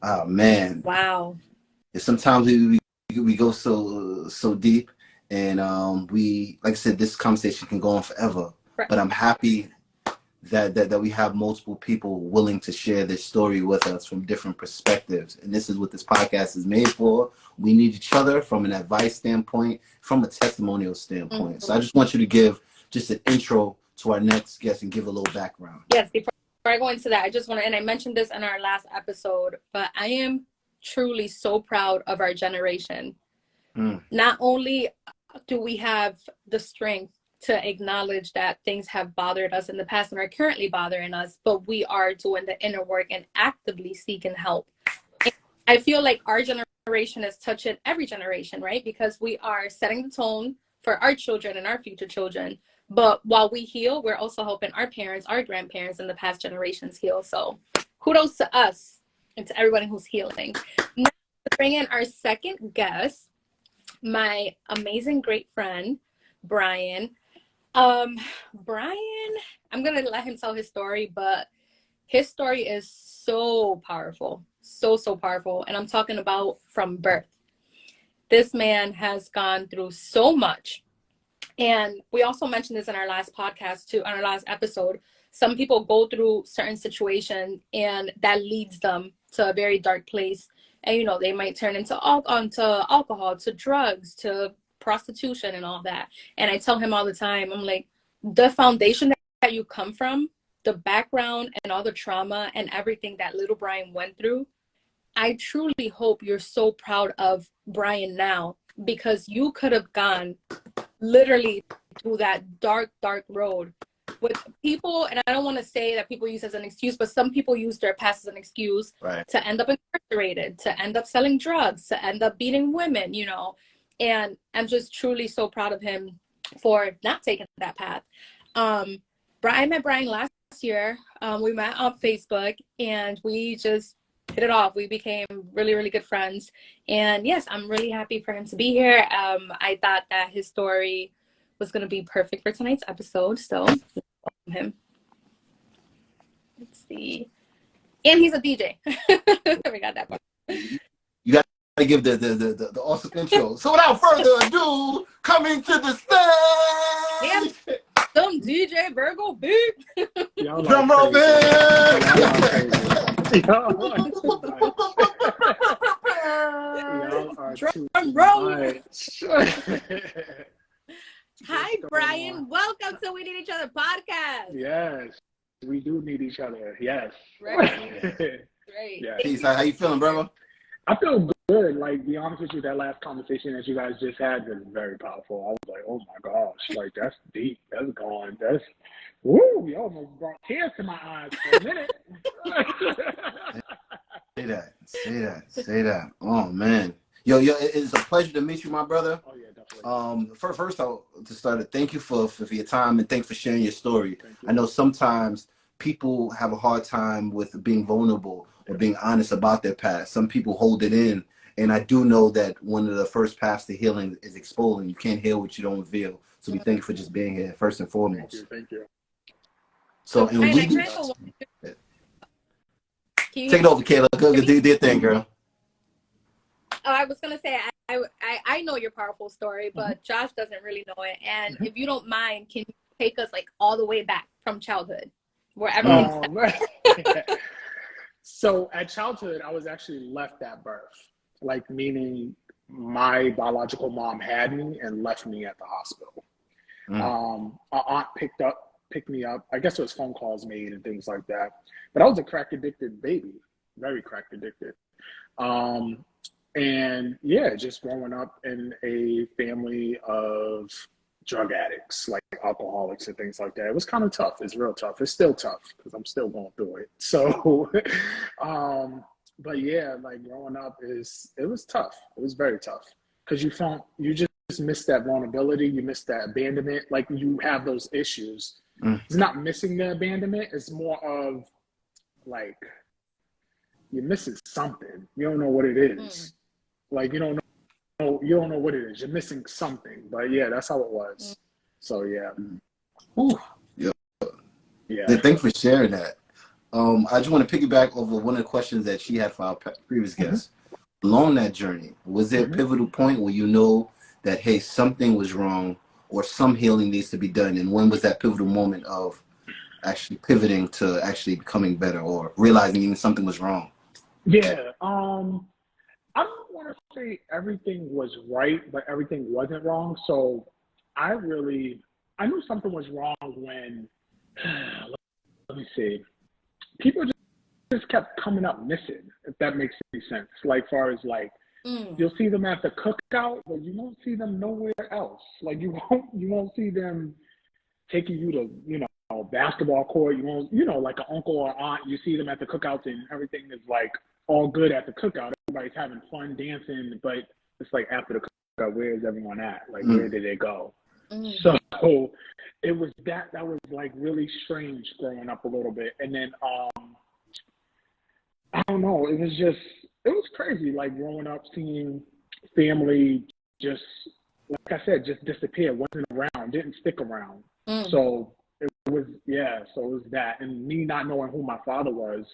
Oh man. Wow. Sometimes we go so deep, and we, like I said, this conversation can go on forever. Right. But I'm happy that we have multiple people willing to share this story with us from different perspectives. And this is what this podcast is made for. We need each other from an advice standpoint, from a testimonial standpoint. So I just want you to give just an intro to our next guest and give a little background. Yes, before I go into that, I just want to, and I mentioned this in our last episode, but I am truly so proud of our generation. Not only do we have the strength to acknowledge that things have bothered us in the past and are currently bothering us, but we are doing the inner work and actively seeking help. And I feel like our generation is touching every generation, right? Because we are setting the tone for our children and our future children. But while we heal, we're also helping our parents, our grandparents, and the past generations heal. So kudos to us and to everybody who's healing. Now, to bring in our second guest, my amazing great friend, Brian. Brian, I'm going to let him tell his story, but his story is so powerful, so powerful. And I'm talking about from birth. This man has gone through so much. And we also mentioned this in our last podcast too, on our last episode. Some people go through certain situations and that leads them to a very dark place. And, they might turn into alcohol, to drugs, to prostitution and all that. And I tell him all the time, I'm like, the foundation that you come from, the background and all the trauma and everything that little Brian went through, I truly hope you're so proud of Brian now, because you could have gone literally through that dark road with people, and I don't want to say that people use as an excuse, but some people use their past as an excuse to end up incarcerated, to end up selling drugs, to end up beating women, you know. And I'm just truly so proud of him for not taking that path. I met Brian last year. We met on Facebook, and we just hit it off. We became really, really good friends. And yes, I'm really happy for him to be here. I thought that his story was going to be perfect for tonight's episode. So him. Let's see. And he's a DJ. We got that part. You got to give the awesome intro. So without further ado, coming to the stage. Yep. Some DJ Virgo beat. Drum roll, man. Drum roll. Hi, Brian. Welcome to We Need Each Other podcast. Yes, we do need each other. Yes. Right. Great. Yeah. Peace. How you feeling, brother? I feel good. Like, be honest with you, that last conversation that you guys just had was very powerful. I was like, oh my gosh, like that's deep. That's gone. That's woo. You almost brought tears to my eyes for a minute. Say that. Oh man. Yo, it's a pleasure to meet you, my brother. Oh yeah, definitely. First, to start, thank you for your time and thanks for sharing your story. I know sometimes people have a hard time with being vulnerable or being honest about their past. Some people hold it in, and I do know that one of the first paths to healing is exposing. You can't heal what you don't reveal. So we thank you for just being here, first and foremost. Thank you. So, and we take it over, Kayla. Go do your thing, girl. Oh, I was gonna say I know your powerful story, but Josh doesn't really know it. And if you don't mind, can you take us like all the way back from childhood, wherever? So at childhood, I was actually left at birth, like meaning my biological mom had me and left me at the hospital. Our aunt picked me up. I guess it was phone calls made and things like that. But I was a crack addicted baby, very crack addicted. And yeah, just growing up in a family of drug addicts, like alcoholics and things like that. It was kind of tough. It's real tough. It's still tough because I'm still going through it. So, but yeah, like growing up it was tough. It was very tough because you just miss that vulnerability. You miss that abandonment. Like you have those issues. It's not missing the abandonment. It's more of like, you're missing something. You don't know what it is. Like you don't know what it is. You're missing something. But yeah, that's how it was. So yeah. Ooh. Yeah. Thanks for sharing that. I just want to piggyback over one of the questions that she had for our previous guest. Along that journey, was there a pivotal point where you know that, hey, something was wrong or some healing needs to be done? And when was that pivotal moment of actually pivoting to actually becoming better or realizing even something was wrong? Yeah. I don't want to say everything was right, but everything wasn't wrong. So I knew something was wrong when, let me see, people just kept coming up missing, if that makes any sense. Like far as like, you'll see them at the cookout, but you won't see them nowhere else. Like you won't see them taking you to, basketball court. You won't, like an uncle or aunt, you see them at the cookouts and everything is like all good at the cookout. Everybody's having fun dancing, but it's like after the cookout, where is everyone at? Like where did they go? So it was that was like really strange growing up a little bit. And then I don't know, it was crazy like growing up seeing family just, like I said, just disappear, wasn't around, didn't stick around. So it was that. And me not knowing who my father was,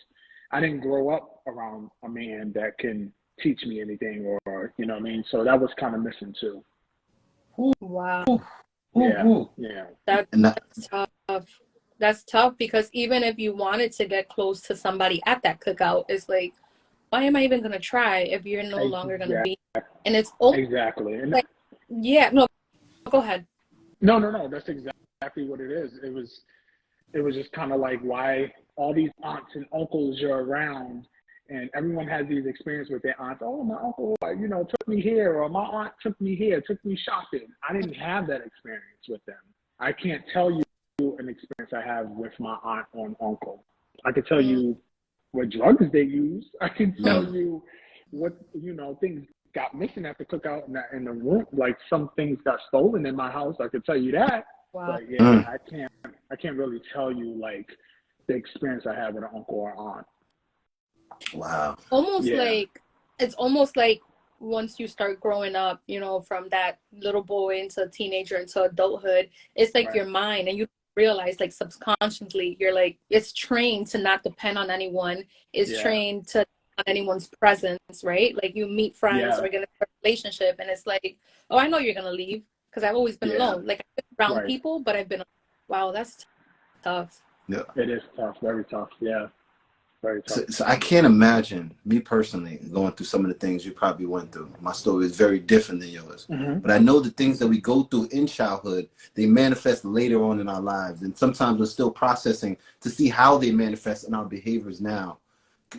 I didn't grow up around a man that can teach me anything or, you know what I mean? So that was kind of missing too. Wow. Yeah. That's tough. That's tough because even if you wanted to get close to somebody at that cookout, it's like, why am I even going to try if you're no longer going to be? And it's exactly. And like, no, go ahead. No. That's exactly what it is. It was just kind of like why all these aunts and uncles are around and everyone has these experiences with their aunts. Oh, my uncle, took me here, or my aunt took me here, took me shopping. I didn't have that experience with them. I can't tell you an an experience I have with my aunt or uncle. I could tell you what drugs they use. I can tell you what, things got missing at the cookout in the room. Like some things got stolen in my house. I could tell you that. Wow. But yeah, I can't really tell you like the experience I had with an uncle or aunt. Wow. It's almost like once you start growing up, from that little boy into teenager into adulthood, it's like your mind, and you realize like subconsciously you're like, it's trained to not depend on anyone. It's trained to on anyone's presence, right? Like you meet friends or get a relationship, and it's like, oh, I know you're gonna leave because I've always been alone. Like I've been around people, but I've been, wow, that's tough. Yeah, it is tough, very tough. Yeah. So I can't imagine, me personally, going through some of the things you probably went through. My story is very different than yours. But I know the things that we go through in childhood, they manifest later on in our lives. And sometimes we're still processing to see how they manifest in our behaviors now.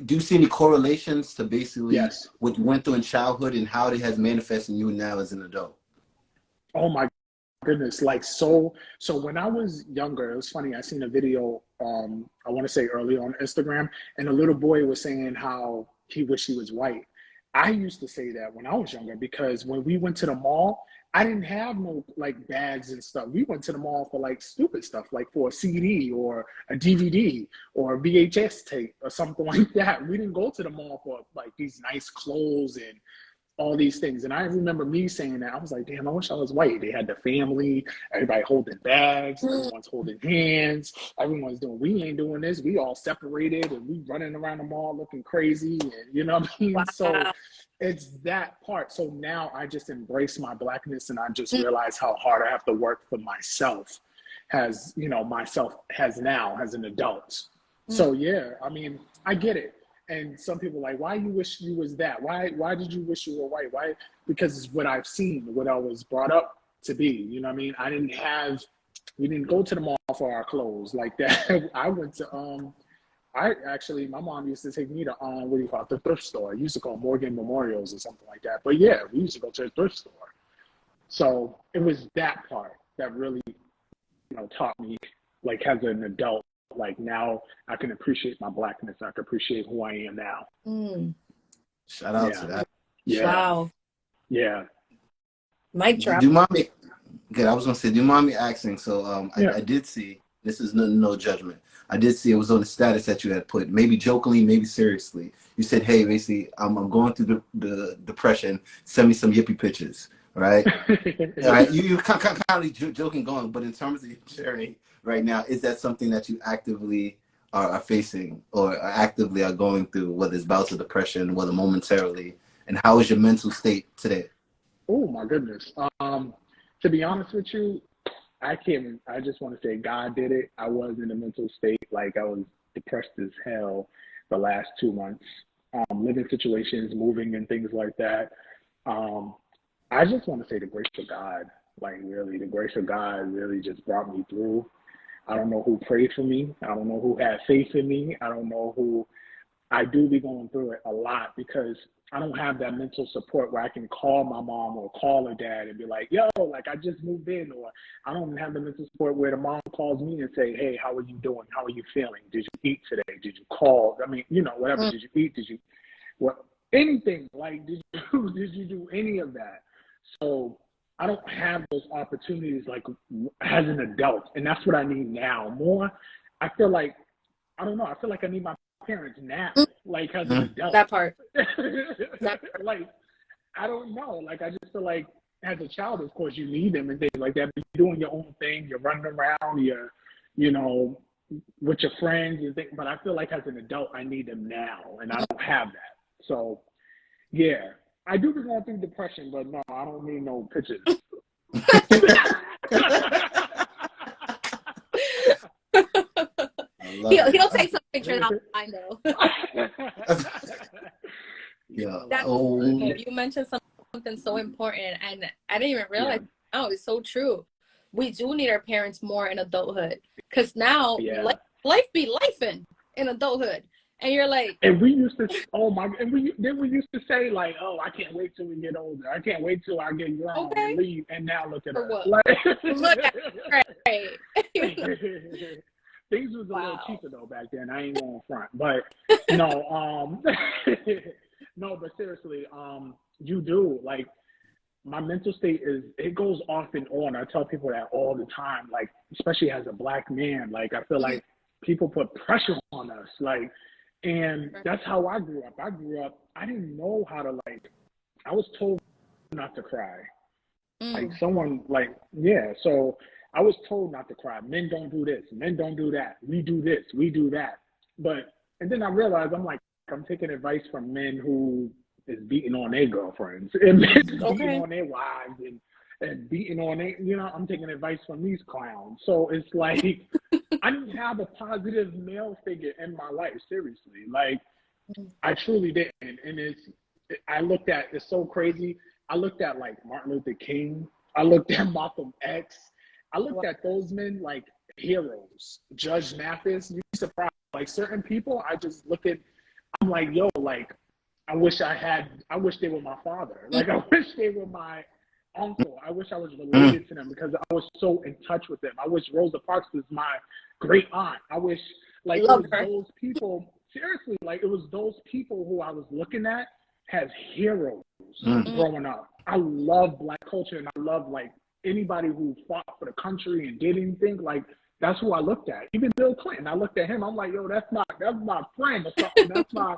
Do you see any correlations to basically what you went through in childhood and how it has manifested in you now as an adult? Oh my goodness. Like, so when I was younger, it was funny. I seen a video, I want to say early on Instagram, and a little boy was saying how he wished he was white. I used to say that when I was younger, because when we went to the mall, I didn't have no like bags and stuff. We went to the mall for like stupid stuff, like for a CD or a DVD or a VHS tape or something like that. We didn't go to the mall for like these nice clothes and all these things. And I remember me saying that. I was like, damn, I wish I was white. They had the family, everybody holding bags, everyone's holding hands, everyone's doing, we ain't doing this. We all separated and we running around the mall looking crazy. And you know what I mean? Wow. So it's that part. So now I just embrace my Blackness, and I just realize how hard I have to work for myself as an adult. So yeah, I mean, I get it. And some people are like, why you wish you was that? Why did you wish you were white? Why? Because it's what I've seen, what I was brought up to be. You know what I mean? We didn't go to the mall for our clothes like that. I went to, my mom used to take me to, the thrift store. I used to call Morgan Memorials or something like that. But yeah, we used to go to the thrift store. So it was that part that really, taught me, like as an adult. Like now I can appreciate my Blackness. I can appreciate who I am now. Shout out to that. Yeah. Wow. Yeah. Mic drop. Do you mind me? Good. I was gonna say, do you mind me asking? So I did see, this is no judgment. I did see it was on the status that you had put, maybe jokingly, maybe seriously. You said, hey, basically, I'm going through the depression. Send me some yippee pictures. Right? All right. You kind of joking going, but in terms of your journey right now, is that something that you actively are facing or actively are going through, whether it's bouts of depression, whether momentarily, and how is your mental state today? Oh my goodness. To be honest with you, I just want to say God did it. I was in a mental state, like I was depressed as hell the last 2 months, living situations, moving and things like that. I just want to say the grace of God, like really, the grace of God really just brought me through. I don't know who prayed for me. I don't know who had faith in me. I don't know who. I do be going through it a lot because I don't have that mental support where I can call my mom or call her dad and be like, yo, like I just moved in, or I don't have the mental support where the mom calls me and say, hey, how are you doing? How are you feeling? Did you eat today? Did you call? I mean, whatever. Did you eat? Did you, what, anything? Like, did you do any of that? So I don't have those opportunities like as an adult, and that's what I need now more. I feel like, I don't know, I feel like I need my parents now, like as an adult. That part. Like, I don't know, like I just feel like as a child, of course, you need them and things like that, but you're doing your own thing, you're running around, you're, with your friends and things, but I feel like as an adult, I need them now, and I don't have that. So, yeah. I do be going through depression, but no, I don't need no pictures. He'll take some pictures. I know. Yeah. You mentioned something so important, and I didn't even realize. Yeah. Oh, it's so true. We do need our parents more in adulthood, because now life be lifing in adulthood. And you're like, and we used to, oh my, and we used to say like, oh, I can't wait till we get older. I can't wait till I get grown and okay, leave. And now look at for us. what? Like, Look at right. things was a little Wow. cheaper though back then. I ain't going front, but no, no, but seriously, you do like. My mental state it goes off and on. I tell people that all the time, like, especially as a black man, like, I feel like people put pressure on us, like, and that's how I grew up. I didn't know how to, like, I was told not to cry. Like, someone, like, yeah, so I was told not to cry. Men don't do this. Men don't do that. We do this. We do that. But, and then I realized, I'm taking advice from men who is beating on their girlfriends and beating on their wives and beating on their, I'm taking advice from these clowns. So it's like, I didn't have a positive male figure in my life, seriously. Like, I truly didn't. And it's so crazy. I looked at like Martin Luther King. I looked at Malcolm X. I looked at those men like heroes. Judge Mathis, you'd be surprised. Like certain people, I just look at, I'm like, yo, like, I wish they were my father. Like, I wish they were my uncle. I wish I was related to them because I was so in touch with them. I wish Rosa Parks was my great aunt. I wish, like, it was those people, seriously, like, it was those people who I was looking at as heroes growing up. I love black culture and I love, like, anybody who fought for the country and did anything, like, that's who I looked at. Even Bill Clinton, I looked at him. I'm like, yo, that's my friend or something. That's my,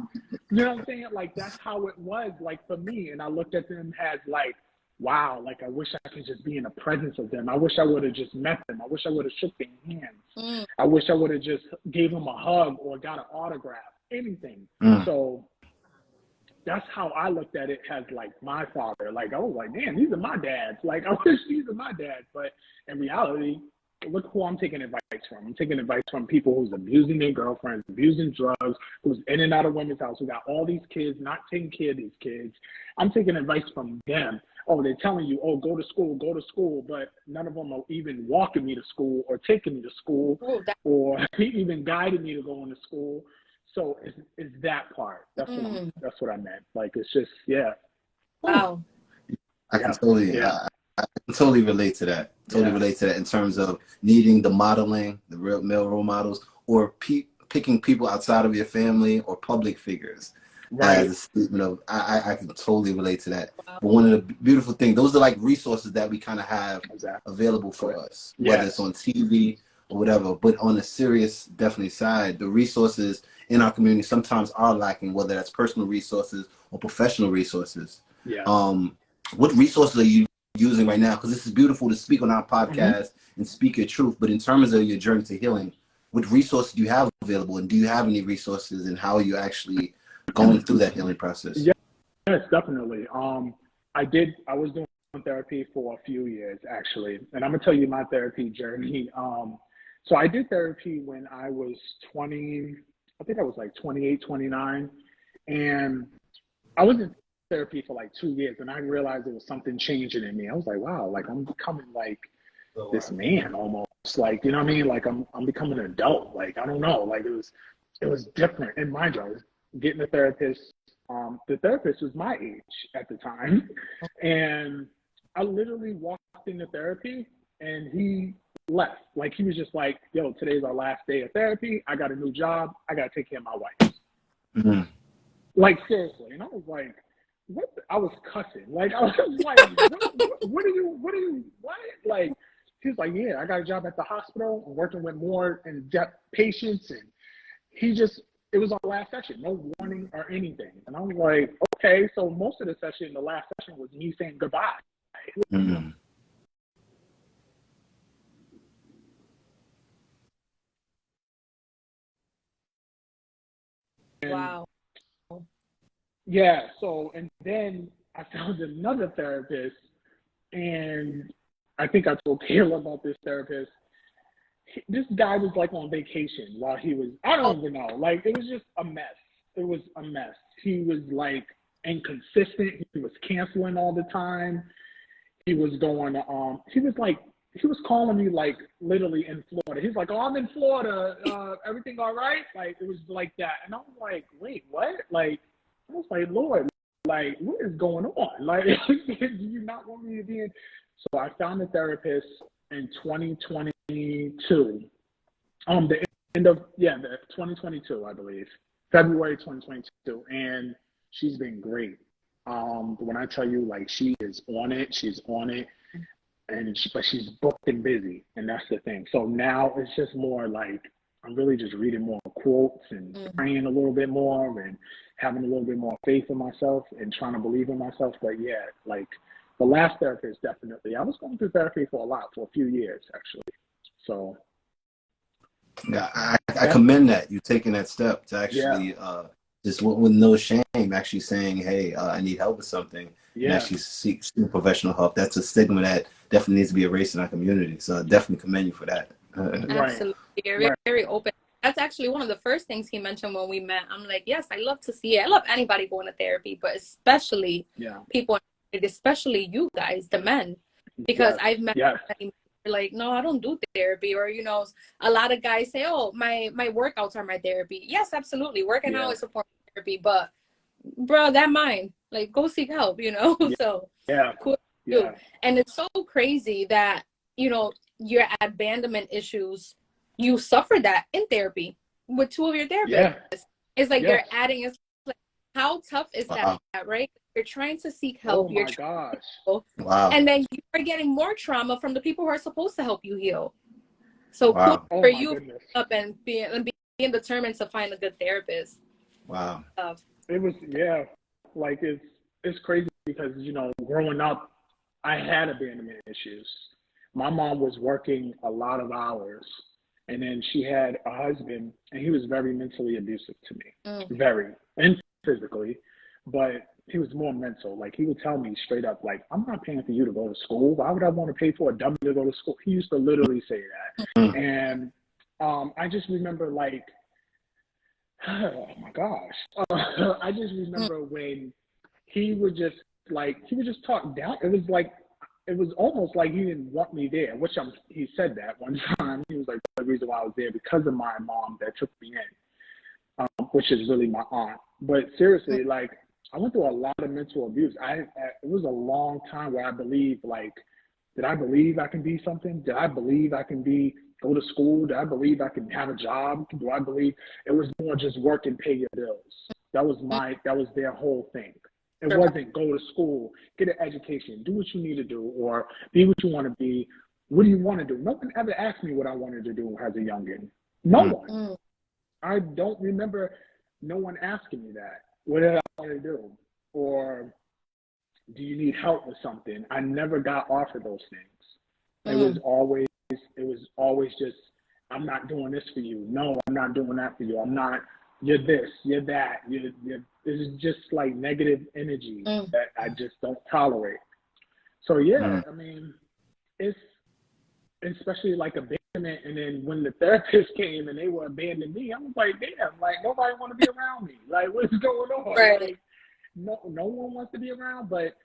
you know what I'm saying? Like, that's how it was, like, for me. And I looked at them as, like, wow, like, I wish I could just be in the presence of them. I wish I would have just met them. I wish I would have shook their hands. I wish I would have just gave them a hug or got an autograph, anything. So that's how I looked at it as, like, my father. Like, I was like, man, these are my dads. Like, I wish these are my dads. But in reality, look who I'm taking advice from. I'm taking advice from people who's abusing their girlfriends, abusing drugs, who's in and out of women's house, who got all these kids, not taking care of these kids. I'm taking advice from them. Oh, they're telling you, oh, go to school, but none of them are even walking me to school or taking me to school or even guiding me to go into school. So it's that part. That's what I meant. Like, it's just, yeah. Wow. I can totally relate to that. Relate to that in terms of needing the modeling, the real male role models, or picking people outside of your family or public figures. Right. As a statement of, I can totally relate to that. Wow. But one of the beautiful things, those are like resources that we kind of have available for us, whether it's on TV or whatever. But on a serious, definitely side, the resources in our community sometimes are lacking, whether that's personal resources or professional resources. Yeah. What resources are you using right now? Because this is beautiful to speak on our podcast and speak your truth. But in terms of your journey to healing, what resources do you have available? And do you have any resources, and how are you actually going through that healing process? Yes, definitely. I was doing therapy for a few years, actually. And I'm going to tell you my therapy journey. So I did therapy when I was 20, I think I was like 28, 29. And I was in therapy for like 2 years, and I realized there was something changing in me. I was like, wow, like I'm becoming like this man almost, like, you know what I mean? Like I'm becoming an adult. Like, I don't know, like it was different. And mind you, I was getting a therapist. The therapist was my age at the time. And I literally walked into therapy and he left. Like, he was just like, yo, today's our last day of therapy. I got a new job. I got to take care of my wife. Like, seriously. And I was like, what? I was cussing. Like, I was like, what are you, Like, he was like, yeah, I got a job at the hospital. I'm working with more in-depth patients. And it was our last session, no warning or anything. And I was like, okay. So most of the session, the last session was me saying goodbye. Wow. Yeah, so, and then I found another therapist, and I think I told Kayla about this therapist. This guy was like on vacation while he was, I don't even know, like, it was just a mess. It was a mess. He was like inconsistent. He was canceling all the time. He was going, he was like he was calling me like literally in Florida. He's like, "Oh, I'm in Florida. Everything all right?" Like it was like that, and I was like, "Wait, what?" Like I was like, "Lord, like what is going on? Like, do you not want me to be in?" So I found a therapist in 2022. The end of the 2022, I believe, February 2022, and she's been great. When I tell you, like, she is on it, she's on it. But she's booked and busy, and that's the thing. So now it's just more like I'm really just reading more quotes and praying a little bit more and having a little bit more faith in myself and trying to believe in myself. But yeah, like the last therapist, definitely. I was going through therapy for a few years actually. So yeah, I commend that you taking that step to actually just with no shame, actually saying, "Hey, I need help with something," and actually seek professional help. That's a stigma that definitely needs to be erased in our community. So I definitely commend you for that. Absolutely, you're very, very open. That's actually one of the first things he mentioned when we met. I'm like, yes, I love to see it. I love anybody going to therapy, but especially people, especially you guys, the men, because I've met many like, no, I don't do therapy, or you know, a lot of guys say, oh, my workouts are my therapy. Yes, absolutely, working out is a form of therapy, but bro, that mind, like, go seek help, you know. So cool. And it's so crazy that, you know, your abandonment issues, you suffered that in therapy with two of your therapists. It's like you're adding, it's like, how tough is that, right? You're trying to seek help. Oh my gosh. Wow. And then you're getting more trauma from the people who are supposed to help you heal. So cool for you up and being determined to find a good therapist. Wow. It was like it's crazy because, you know, growing up, I had abandonment issues. My mom was working a lot of hours, and then she had a husband, and he was very mentally abusive to me, very, and physically, but he was more mental. Like, he would tell me straight up, like, I'm not paying for you to go to school. Why would I want to pay for a dummy to go to school? He used to literally say that. And I just remember, like, oh my gosh. I just remember when he would just talk down. It was almost like he didn't want me there, he said that one time. He was like, the reason why I was there because of my mom that took me in, which is really my aunt. But seriously, like, I went through a lot of mental abuse. It was a long time where I believed, like, did I believe I can be something? Did I believe I can go to school? Did I believe I can have a job? Do I believe it was more just work and pay your bills? That was their whole thing. It wasn't go to school, get an education, do what you need to do, or be what you want to be. What do you want to do? No one ever asked me what I wanted to do as a youngin'. No one. I don't remember no one asking me that. What did I want to do? Or do you need help with something? I never got offered those things. It was always just, I'm not doing this for you. No, I'm not doing that for you. I'm not, you're this, you're that. This is just like negative energy that I just don't tolerate. So I mean, it's especially like abandonment. And then when the therapist came and they were abandoning me, I was like, damn, like nobody want to be around me. Like, what's going on? Right. Like, no one wants to be around, but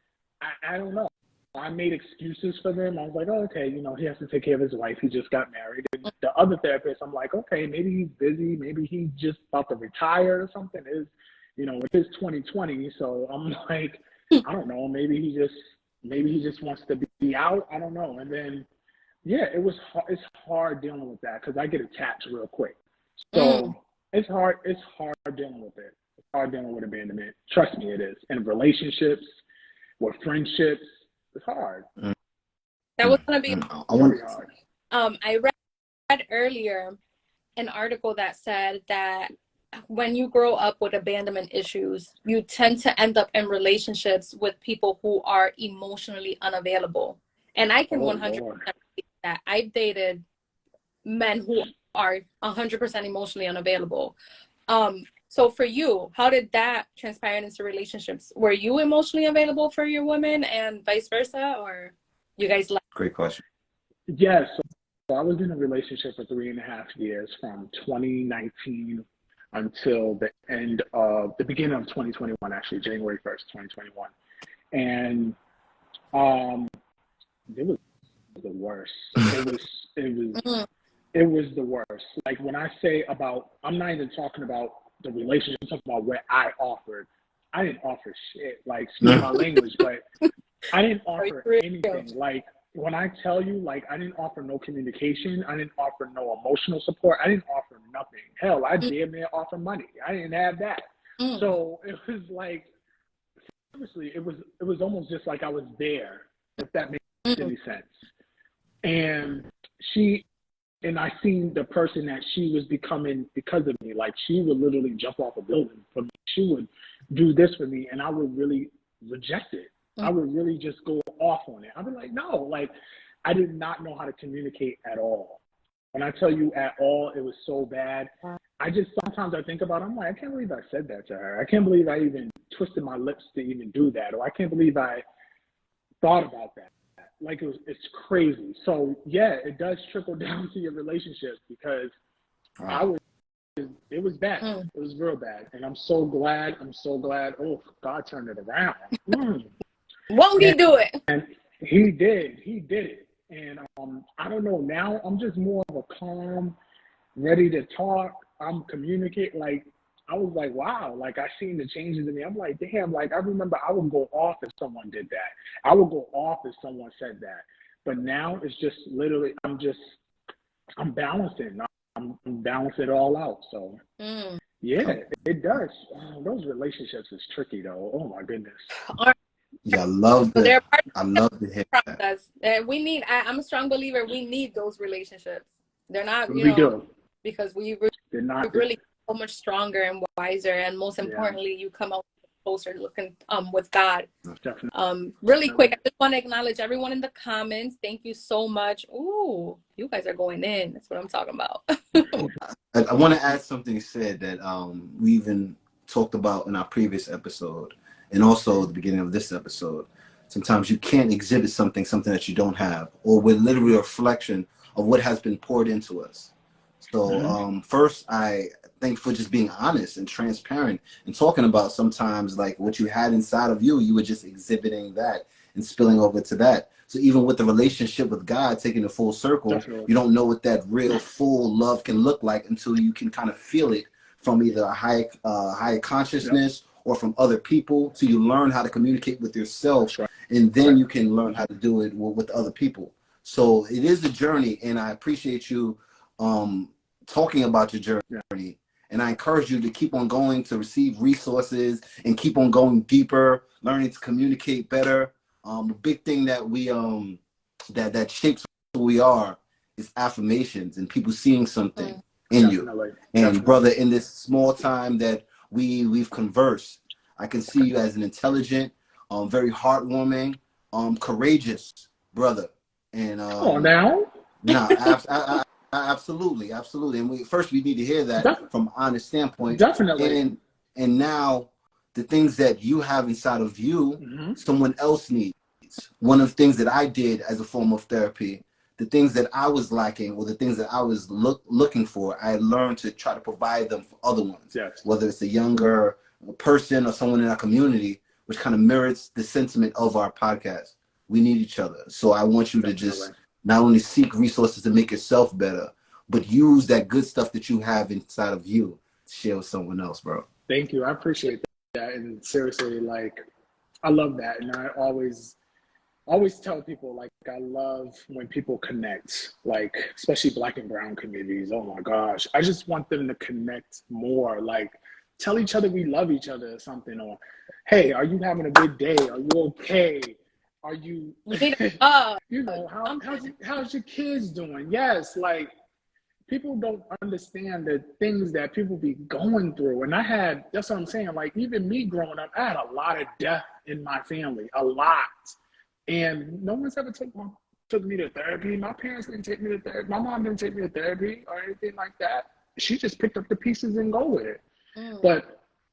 I don't know. I made excuses for them. I was like, oh, okay, you know, he has to take care of his wife. He just got married. And the other therapist, I'm like, okay, maybe he's busy. Maybe he's just about to retire or something. It is 2020. So I'm like, I don't know. Maybe he just wants to be out. I don't know. And then, it's hard dealing with that because I get attached real quick. So it's hard dealing with it. It's hard dealing with abandonment. Trust me, it is. In relationships, with friendships, it's hard. That was going to be very hard. I read earlier an article that said that when you grow up with abandonment issues, you tend to end up in relationships with people who are emotionally unavailable. And I can 100% believe that. I've dated men who are 100% emotionally unavailable. So for you, how did that transpire into relationships? Were you emotionally available for your women and vice versa, or you guys like? Great question. Yes. So I was in a relationship for 3.5 years from 2019 until the beginning of 2021, actually January 1st, 2021. And the worst. It was the worst. Like when I say about, I'm not even talking about the relationship, I'm talking about what I offered. I didn't offer shit. Like, excuse my language, but I didn't offer anything. Like when I tell you, like I didn't offer no communication, I didn't offer no emotional support, I didn't offer nothing. Hell, I damn near offer money. I didn't have that. So it was like, seriously, it was almost just like I was there, if that makes any sense. And I seen the person that she was becoming because of me. Like she would literally jump off a building for me. She would do this for me, and I would really reject it. I would really just go off on it. I'd be like, no, like I did not know how to communicate at all. When I tell you at all, it was so bad. Sometimes I think about it, I'm like, I can't believe I said that to her. I can't believe I even twisted my lips to even do that. Or I can't believe I thought about that. Like it's crazy. So yeah, it does trickle down to your relationships because it was bad. It was real bad. And I'm so glad. Oh, God turned it around. Won't he do it? And he did it. And I don't know, now I'm just more of a calm, ready to talk. I'm communicating. Like I was like, wow, like I seen the changes in me. I'm like, damn, like I remember I would go off if someone did that. I would go off if someone said that. But now it's just literally, I'm balancing. I'm balancing it all out. So yeah, it does. Oh, those relationships is tricky though. Oh my goodness. Yeah, I love that. I love the hit process. We need. I'm a strong believer. We need those relationships. They're not, do. because we really so much stronger and wiser, and most importantly, you come out closer looking with God. Definitely. Really quick, I just want to acknowledge everyone in the comments. Thank you so much. Ooh, you guys are going in. That's what I'm talking about. I want to add something said that we even talked about in our previous episode, and also at the beginning of this episode. Sometimes you can't exhibit something that you don't have, or we're literally a reflection of what has been poured into us. So first, I thank you for just being honest and transparent and talking about sometimes like what you had inside of you were just exhibiting that and spilling over to that. So even with the relationship with God, taking the full circle, you don't know what that real full love can look like until you can kind of feel it from either a higher consciousness or from other people, till you learn how to communicate with yourself, and then you can learn how to do it with other people. So it is a journey, and I appreciate you talking about your journey. And I encourage you to keep on going, to receive resources and keep on going deeper, learning to communicate better. A big thing that we that shapes who we are is affirmations and people seeing something in you. And brother, in this small time that we've conversed, I can see you as an intelligent, very heartwarming, courageous brother. And absolutely. And we need to hear that from an honest standpoint. Definitely. And now the things that you have inside of you, someone else needs. One of the things that I did as a form of therapy, the things that I was lacking or the things that I was looking for, I learned to try to provide them for other ones. Whether it's a younger person or someone in our community, which kind of mirrors the sentiment of our podcast. We need each other. So I want you to just not only seek resources to make yourself better, but use that good stuff that you have inside of you to share with someone else, bro. Thank you. I appreciate that. And seriously, like, I love that. And I always tell people, like, I love when people connect, like, especially Black and brown communities. Oh my gosh. I just want them to connect more. Like, tell each other we love each other or something. Or, hey, are you having a good day? Are you okay? Are you, you know, how's your kids doing? Yes, like, people don't understand the things that people be going through. And that's what I'm saying. Like, even me growing up, I had a lot of death in my family, a lot. And no one's ever took me to therapy. My parents didn't take me to therapy. My mom didn't take me to therapy or anything like that. She just picked up the pieces and go with it.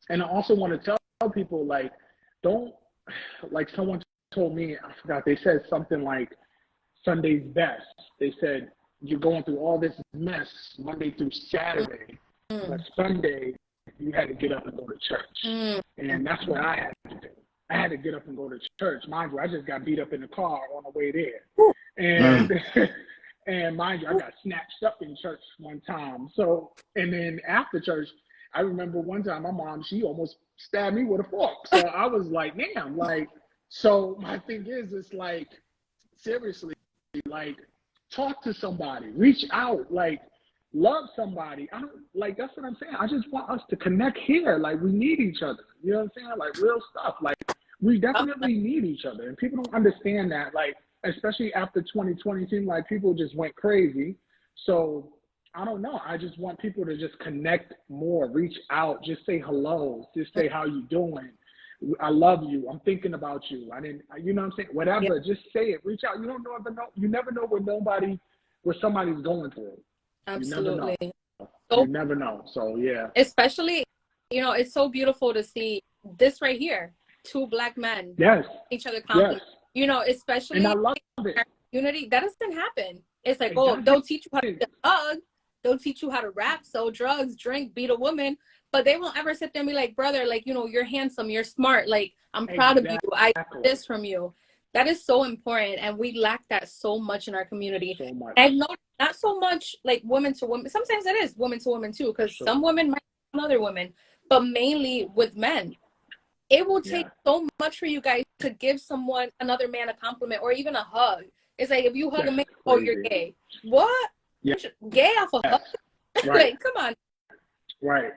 And I also want to tell people, like, don't, like someone told me, I forgot, they said something like Sunday's best. They said, you're going through all this mess Monday through Saturday, but Sunday you had to get up and go to church. And that's what I had to do. I had to get up and go to church. Mind you, I just got beat up in the car on the way there. And and mind you, I got snatched up in church one time. So, and then after church, I remember one time my mom, she almost stabbed me with a fork. So I was like, damn, like, so my thing is, it's like, seriously, like, talk to somebody, reach out, like, love somebody. I don't, like, that's what I'm saying. I just want us to connect here. Like, we need each other. You know what I'm saying? Like, real stuff. Like, we definitely need each other. And people don't understand that. Like, especially after 2020, it seemed like people just went crazy. So I don't know. I just want people to just connect more, reach out, just say hello, just say how you doing. I love you. I'm thinking about you. I didn't, you know what I'm saying? Whatever, just say it. Reach out. You don't know, you never know what somebody's going through. Absolutely. You never know. You never know. So yeah. Especially, you know, it's so beautiful to see this right here. 2 Black men. Yes. Each other compliment. Yes. You know, especially and I love it. In our community, that doesn't happen. It's like, oh, they'll teach you how to hug, they'll teach you how to rap, sell drugs, drink, beat a woman, but they won't ever sit there and be like, brother, like, you know, you're handsome, you're smart, like, I'm proud of you, I get this from you. That is so important, and we lack that so much in our community. So much. And not so much like women to women. Sometimes it is women to women too, because some women might love other women, but mainly with men. It will take so much for you guys to give another man a compliment or even a hug. It's like, if you hug a man, oh, you're gay. What? Yeah. Gay off a hug? Right. Like, come on. Right.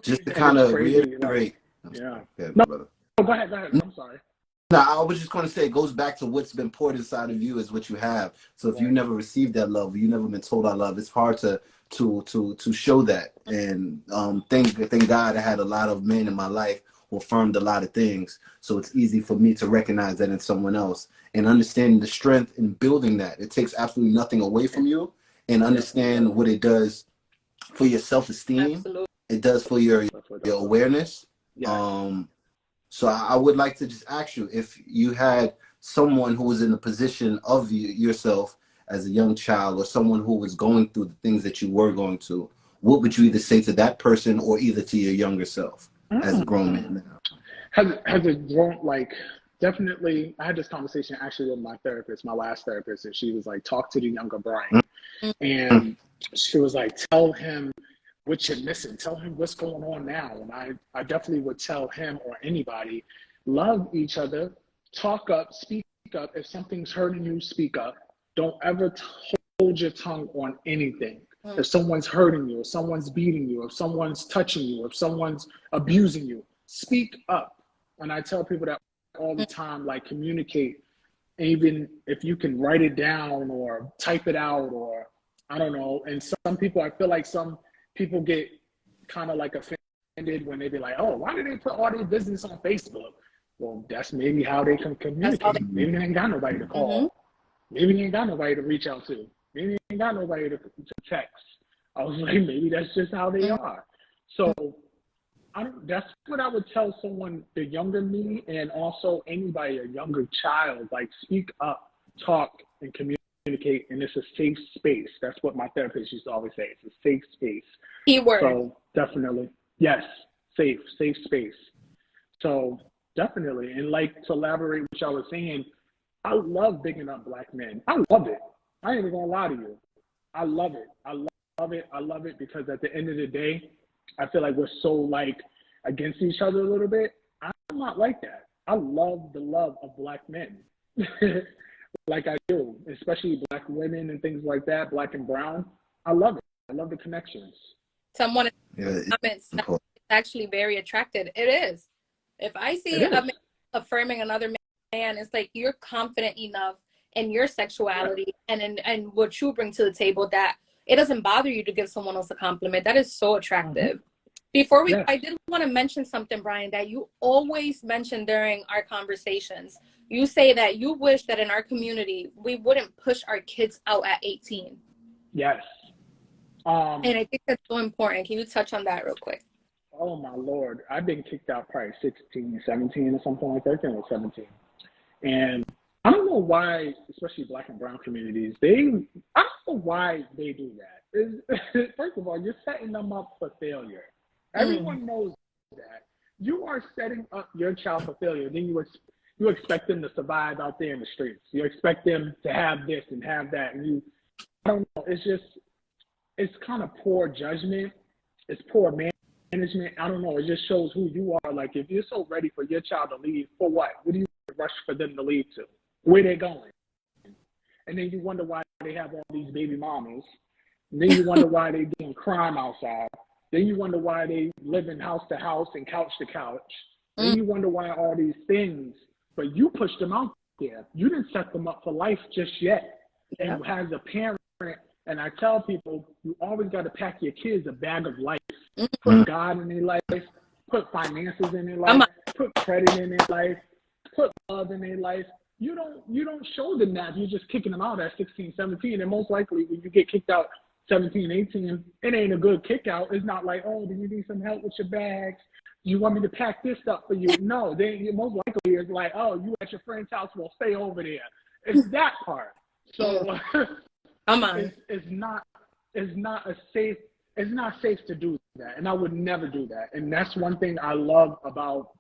Just to kind of reiterate. No, go ahead. I'm sorry. No, I was just going to say, it goes back to what's been poured inside of you is what you have. So if you never received that love, you never been told that love, it's hard to show that. And thank God I had a lot of men in my life who affirmed a lot of things. So it's easy for me to recognize that in someone else and understanding the strength in building that. It takes absolutely nothing away from you, and understand what it does for your self-esteem. Absolutely. It does for your awareness. So I would like to just ask you, if you had someone who was in the position of yourself as a young child, or someone who was going through the things that you were going to, what would you either say to that person or either to your younger self as a grown man now? Has a grown, like, definitely, I had this conversation actually with my therapist, my last therapist, and she was like, talk to the younger Brian. And she was like, tell him what you're missing. Tell him what's going on now. And I definitely would tell him or anybody, love each other, talk up, speak up. If something's hurting you, speak up. Don't ever hold your tongue on anything. If someone's hurting you, if someone's beating you, if someone's touching you, if someone's abusing you, speak up. And I tell people that all the time, like, communicate. Even if you can write it down or type it out, or I don't know. And some people, I feel like some people get kind of like offended when they be like, oh, why did they put all their business on Facebook? Well, that's maybe how they can communicate. Maybe they ain't got nobody to call. Maybe they ain't got nobody to reach out to. Maybe they ain't got nobody to text. I was like, maybe that's just how they are. So that's what I would tell someone, the younger me, and also anybody, a younger child, like, speak up, talk, and communicate, and it's a safe space. That's what my therapist used to always say. It's a safe space. Keyword. So definitely, yes, safe space. So definitely, and like, to elaborate what y'all was saying, I love bigging up Black men. I love it. I ain't even gonna lie to you. I love it. I love it because at the end of the day, I feel like we're so, like, against each other a little bit. I'm not like that. I love the love of Black men. Like I do, especially Black women and things like that, Black and brown. I love it. I love the connections. Someone in the comments it's actually very attracted. It is. If I see a man affirming another man, it's like, you're confident enough in your sexuality and what you bring to the table that it doesn't bother you to give someone else a compliment. That is so attractive. Before I did want to mention something, Brian, that you always mention during our conversations. You say that you wish that in our community, we wouldn't push our kids out at 18. Yes. And I think that's so important. Can you touch on that real quick? Oh, my Lord. I've been kicked out probably 16, 17 or something like that. I think it was 17. And I don't know why, especially Black and brown communities, I don't know why they do that. First of all, you're setting them up for failure. Everyone knows that. You are setting up your child for failure. Then you expect them to survive out there in the streets. You expect them to have this and have that, and I don't know. It's kind of poor judgment. It's poor management. I don't know. It just shows who you are. Like, if you're so ready for your child to leave, for what? What do you rush for them to leave to? Where they going? And then you wonder why they have all these baby mamas. And then you wonder why they doing crime outside. Then you wonder why they living house to house and couch to couch. Then you wonder why all these things. But you pushed them out there. You didn't set them up for life just yet. Yeah. And as a parent, and I tell people, you always got to pack your kids a bag of life. Put God in their life. Put finances in their life. Put credit in their life. Put love in their life. You don't show them that. You're just kicking them out at 16, 17. And most likely when you get kicked out 17, 18, it ain't a good kick out. It's not like, oh, do you need some help with your bags? You want me to pack this up for you? No, most likely it's like, oh, you at your friend's house, well, stay over there. It's that part. So it's not safe to do that. And I would never do that. And that's one thing I love about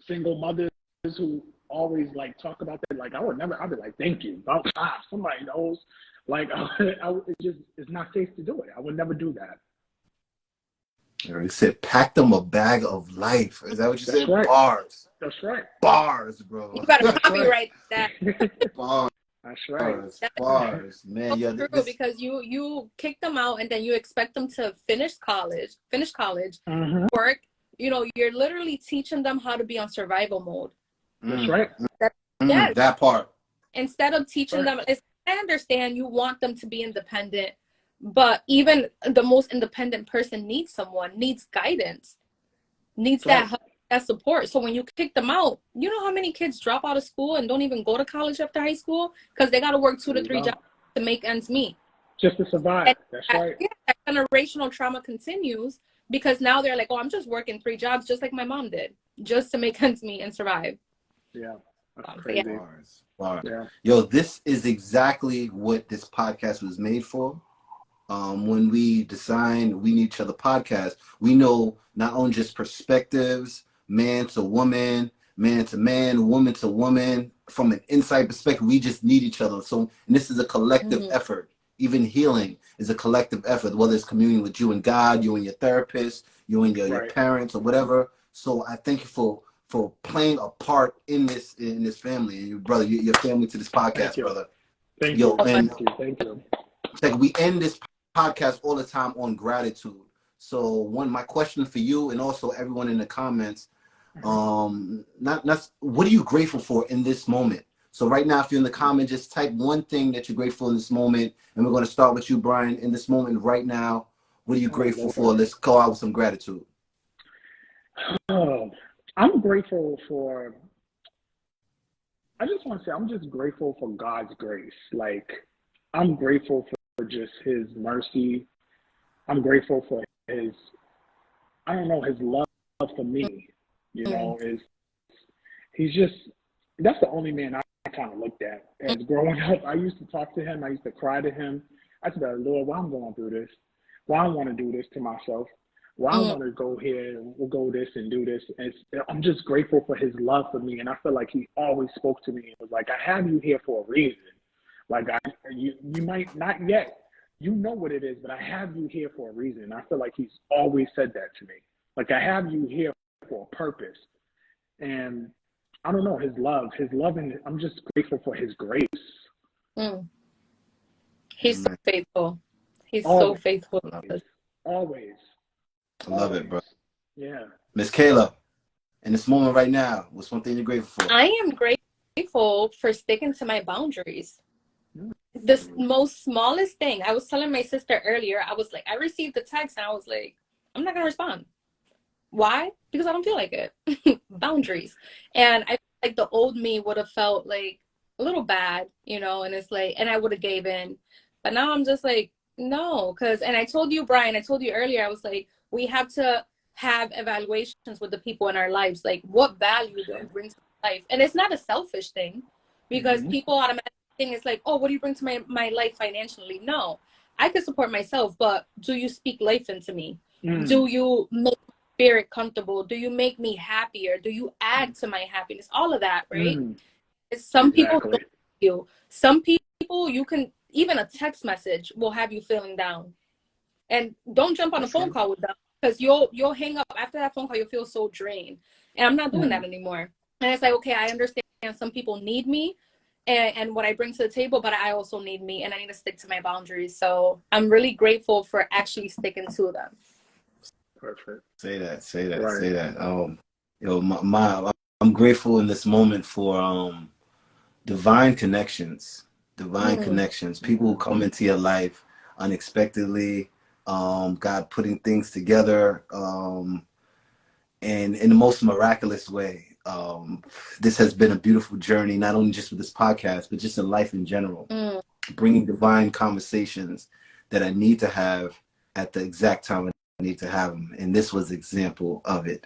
single mothers who always like talk about that. Like, I'd be like, thank you. About time somebody knows. Like, it's not safe to do it. I would never do that. You said, pack them a bag of life. Is that what you said? Right. Bars. That's right. Bars, bro. You gotta copyright that. Bars. That's right. Bars, man. Yeah, true, because you kick them out and then you expect them to finish college, work. You know, you're literally teaching them how to be on survival mode. That's right. Yes. That part. Instead of teaching them, I understand you want them to be independent, but even the most independent person needs guidance, needs that help, that support. So when you kick them out, you know how many kids drop out of school and don't even go to college after high school because they got to work 2 to 3 jobs to make ends meet. Just to survive. That's right. Yeah, that generational trauma continues because now they're like, oh, I'm just working 3 jobs just like my mom did, just to make ends meet and survive. Yeah. That's crazy. Bars. Yeah. Yo, this is exactly what this podcast was made for. When we designed We Need Each Other podcast, we know not only just perspectives, man to woman, man to man, woman to woman, from an inside perspective, we just need each other. So, and this is a collective effort. Even healing is a collective effort, whether it's communing with you and God, you and your therapist, you and your parents or whatever. So I thank you for playing a part in this family and your brother, your family to this podcast, brother. Thank you. Thank you. Like, we end this podcast all the time on gratitude. So my question for you and also everyone in the comments, what are you grateful for in this moment? So right now, if you're in the comment, just type one thing that you're grateful in this moment. And we're going to start with you, Brian. In this moment right now, what are you grateful for? Let's go out with some gratitude. I'm grateful for, I just want to say, I'm just grateful for God's grace. Like, I'm grateful for just his mercy. I'm grateful for his love for me. You know, that's the only man I kind of looked at as growing up. I used to talk to him. I used to cry to him. I said, Lord, why I'm going through this? Why I want to do this to myself? Why I want to go here and we'll go this and do this? And I'm just grateful for his love for me. And I feel like he always spoke to me and was like, I have you here for a reason. Like, you might not yet, you know what it is, but I have you here for a reason. And I feel like he's always said that to me. Like, I have you here for a purpose. And I don't know, his love, and I'm just grateful for his grace. He's so faithful. He's so faithful. Always. I love it, bro. Yeah. Miss Kayla, in this moment right now, what's one thing you're grateful for? I am grateful for sticking to my boundaries. The most smallest thing. I was telling my sister earlier, I was like, I received the text and I was like, I'm not going to respond. Why? Because I don't feel like it. Boundaries. And I feel like the old me would have felt like a little bad, you know, and it's like, and I would have gave in. But now I'm just like, no, and I told you, Brian, I told you earlier, I was like, we have to have evaluations with the people in our lives. Like, what value do you bring to life? And it's not a selfish thing, because people automatically think it's like, oh, what do you bring to my life financially? No, I can support myself, but do you speak life into me? Do you make my spirit comfortable? Do you make me happier? Do you add to my happiness? All of that, right? Some people don't you. Some people, you can, even a text message will have you feeling down. And don't jump on a phone call with them, because you'll hang up after that phone call. You'll feel so drained. And I'm not doing that anymore. And it's like, okay, I understand some people need me and what I bring to the table, but I also need me, and I need to stick to my boundaries. So I'm really grateful for actually sticking to them. Perfect. Say that. I'm grateful in this moment for divine connections. People who come into your life unexpectedly, God putting things together, and in the most miraculous way. This has been a beautiful journey, not only just with this podcast, but just in life in general. Bringing divine conversations that I need to have at the exact time I need to have them. And this was an example of it,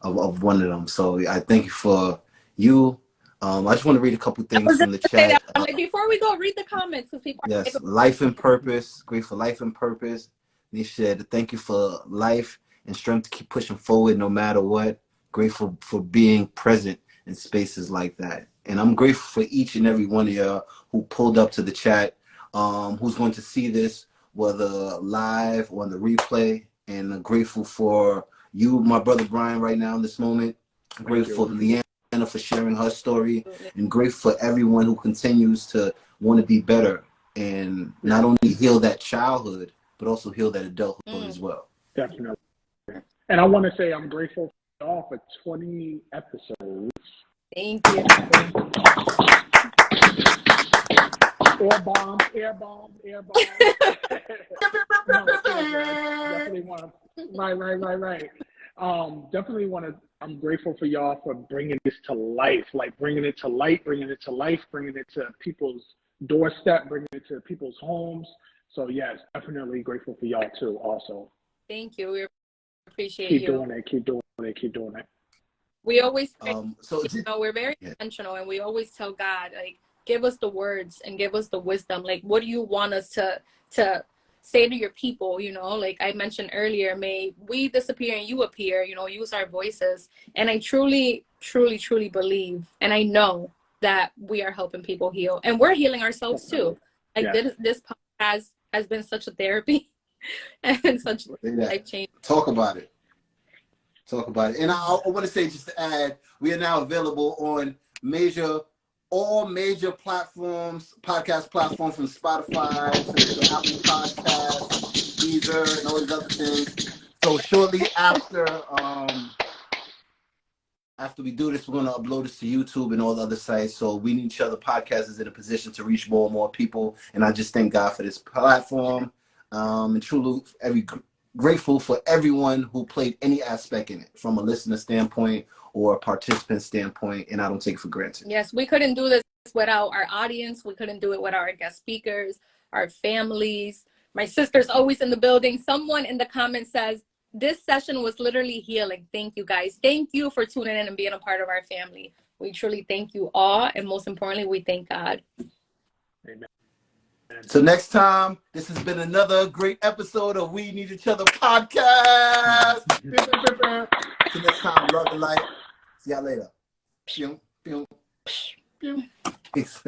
of one of them. So I thank you for you. I just want to read a couple things from the chat. Like, before we go, read the comments. Yes, life and purpose. Great for life and purpose. Nisha said, thank you for life and strength to keep pushing forward no matter what. Grateful for being present in spaces like that. And I'm grateful for each and every one of you who pulled up to the chat, who's going to see this, whether live or on the replay. And I'm grateful for you, my brother Brian, right now in this moment. I'm grateful for Leanna for sharing her story, and grateful for everyone who continues to want to be better and not only heal that childhood, but also heal that adulthood as well. Definitely. And I want to say I'm grateful for y'all for 20 episodes. Thank you. Air bombs. No, definitely want to. Right. Definitely want to. I'm grateful for y'all for bringing this to life, like bringing it to light, bringing it to life, bringing it to people's doorstep, bringing it to people's homes. So yes, definitely grateful for y'all too. Also. Thank you. We appreciate you. Keep doing it. We always, we're very intentional, and we always tell God, like, give us the words and give us the wisdom. Like, what do you want us to say to your people? Like I mentioned earlier, may we disappear and you appear, use our voices. And I truly, truly, truly believe, and I know that we are helping people heal, and we're healing ourselves too. Like this podcast has been such a therapy and such life change. Talk about it. And I want to say, just to add, we are now available on all major platforms, podcast platforms, from Spotify to Apple Podcasts, Deezer, and all these other things. So shortly after we do this, we're going to upload this to YouTube and all the other sites. So we need each other. Podcast is in a position to reach more and more people. And I just thank God for this platform. And truly, grateful for everyone who played any aspect in it, from a listener standpoint or a participant standpoint, and I don't take it for granted. Yes, we couldn't do this without our audience. We couldn't do it without our guest speakers, our families. My sister's always in the building. Someone in the comments says, this session was literally healing. Thank you, guys. Thank you for tuning in and being a part of our family. We truly thank you all, and most importantly, we thank God. Amen. So next time, this has been another great episode of We Need Each Other podcast. So next time, love and light. See y'all later. Peace.